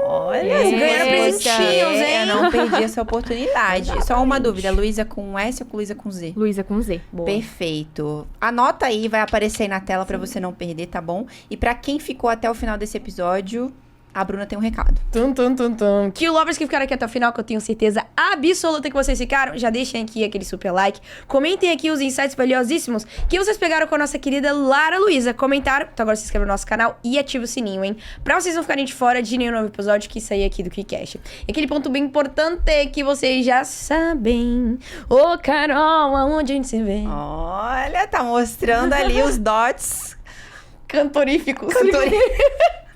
Speaker 2: Olha,
Speaker 3: ganharam presentinhos, hein?
Speaker 2: Eu não perdi essa oportunidade. Só uma dúvida, Luísa com S ou Luísa com Z?
Speaker 1: Luísa com Z.
Speaker 2: Perfeito. Anota aí, vai aparecer aí na tela pra você não perder, tá bom? E pra quem ficou até o final desse episódio, a Bruna tem um recado.
Speaker 3: Que lovers que ficaram aqui até o final, que eu tenho certeza absoluta que vocês ficaram, já deixem aqui aquele super like. Comentem aqui os insights valiosíssimos que vocês pegaram com a nossa querida Lara Luísa. Comentaram? Então agora se inscreve no nosso canal e ativa o sininho, hein? Pra vocês não ficarem de fora de nenhum novo episódio que sair aqui do KiwiCast. E aquele ponto bem importante que vocês já sabem. Ô, Carol, aonde a gente se vê?
Speaker 2: Olha, tá mostrando ali os dots
Speaker 3: Cantoríficos.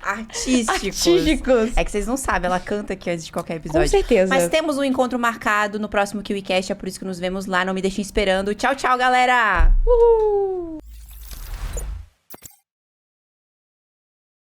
Speaker 2: artísticos. É que vocês não sabem, ela canta aqui antes de qualquer episódio.
Speaker 3: Com certeza.
Speaker 2: Mas temos um encontro marcado no próximo KiwiCast, é por isso que nos vemos lá. Não me deixem esperando. Tchau, tchau, galera!
Speaker 3: Uhul.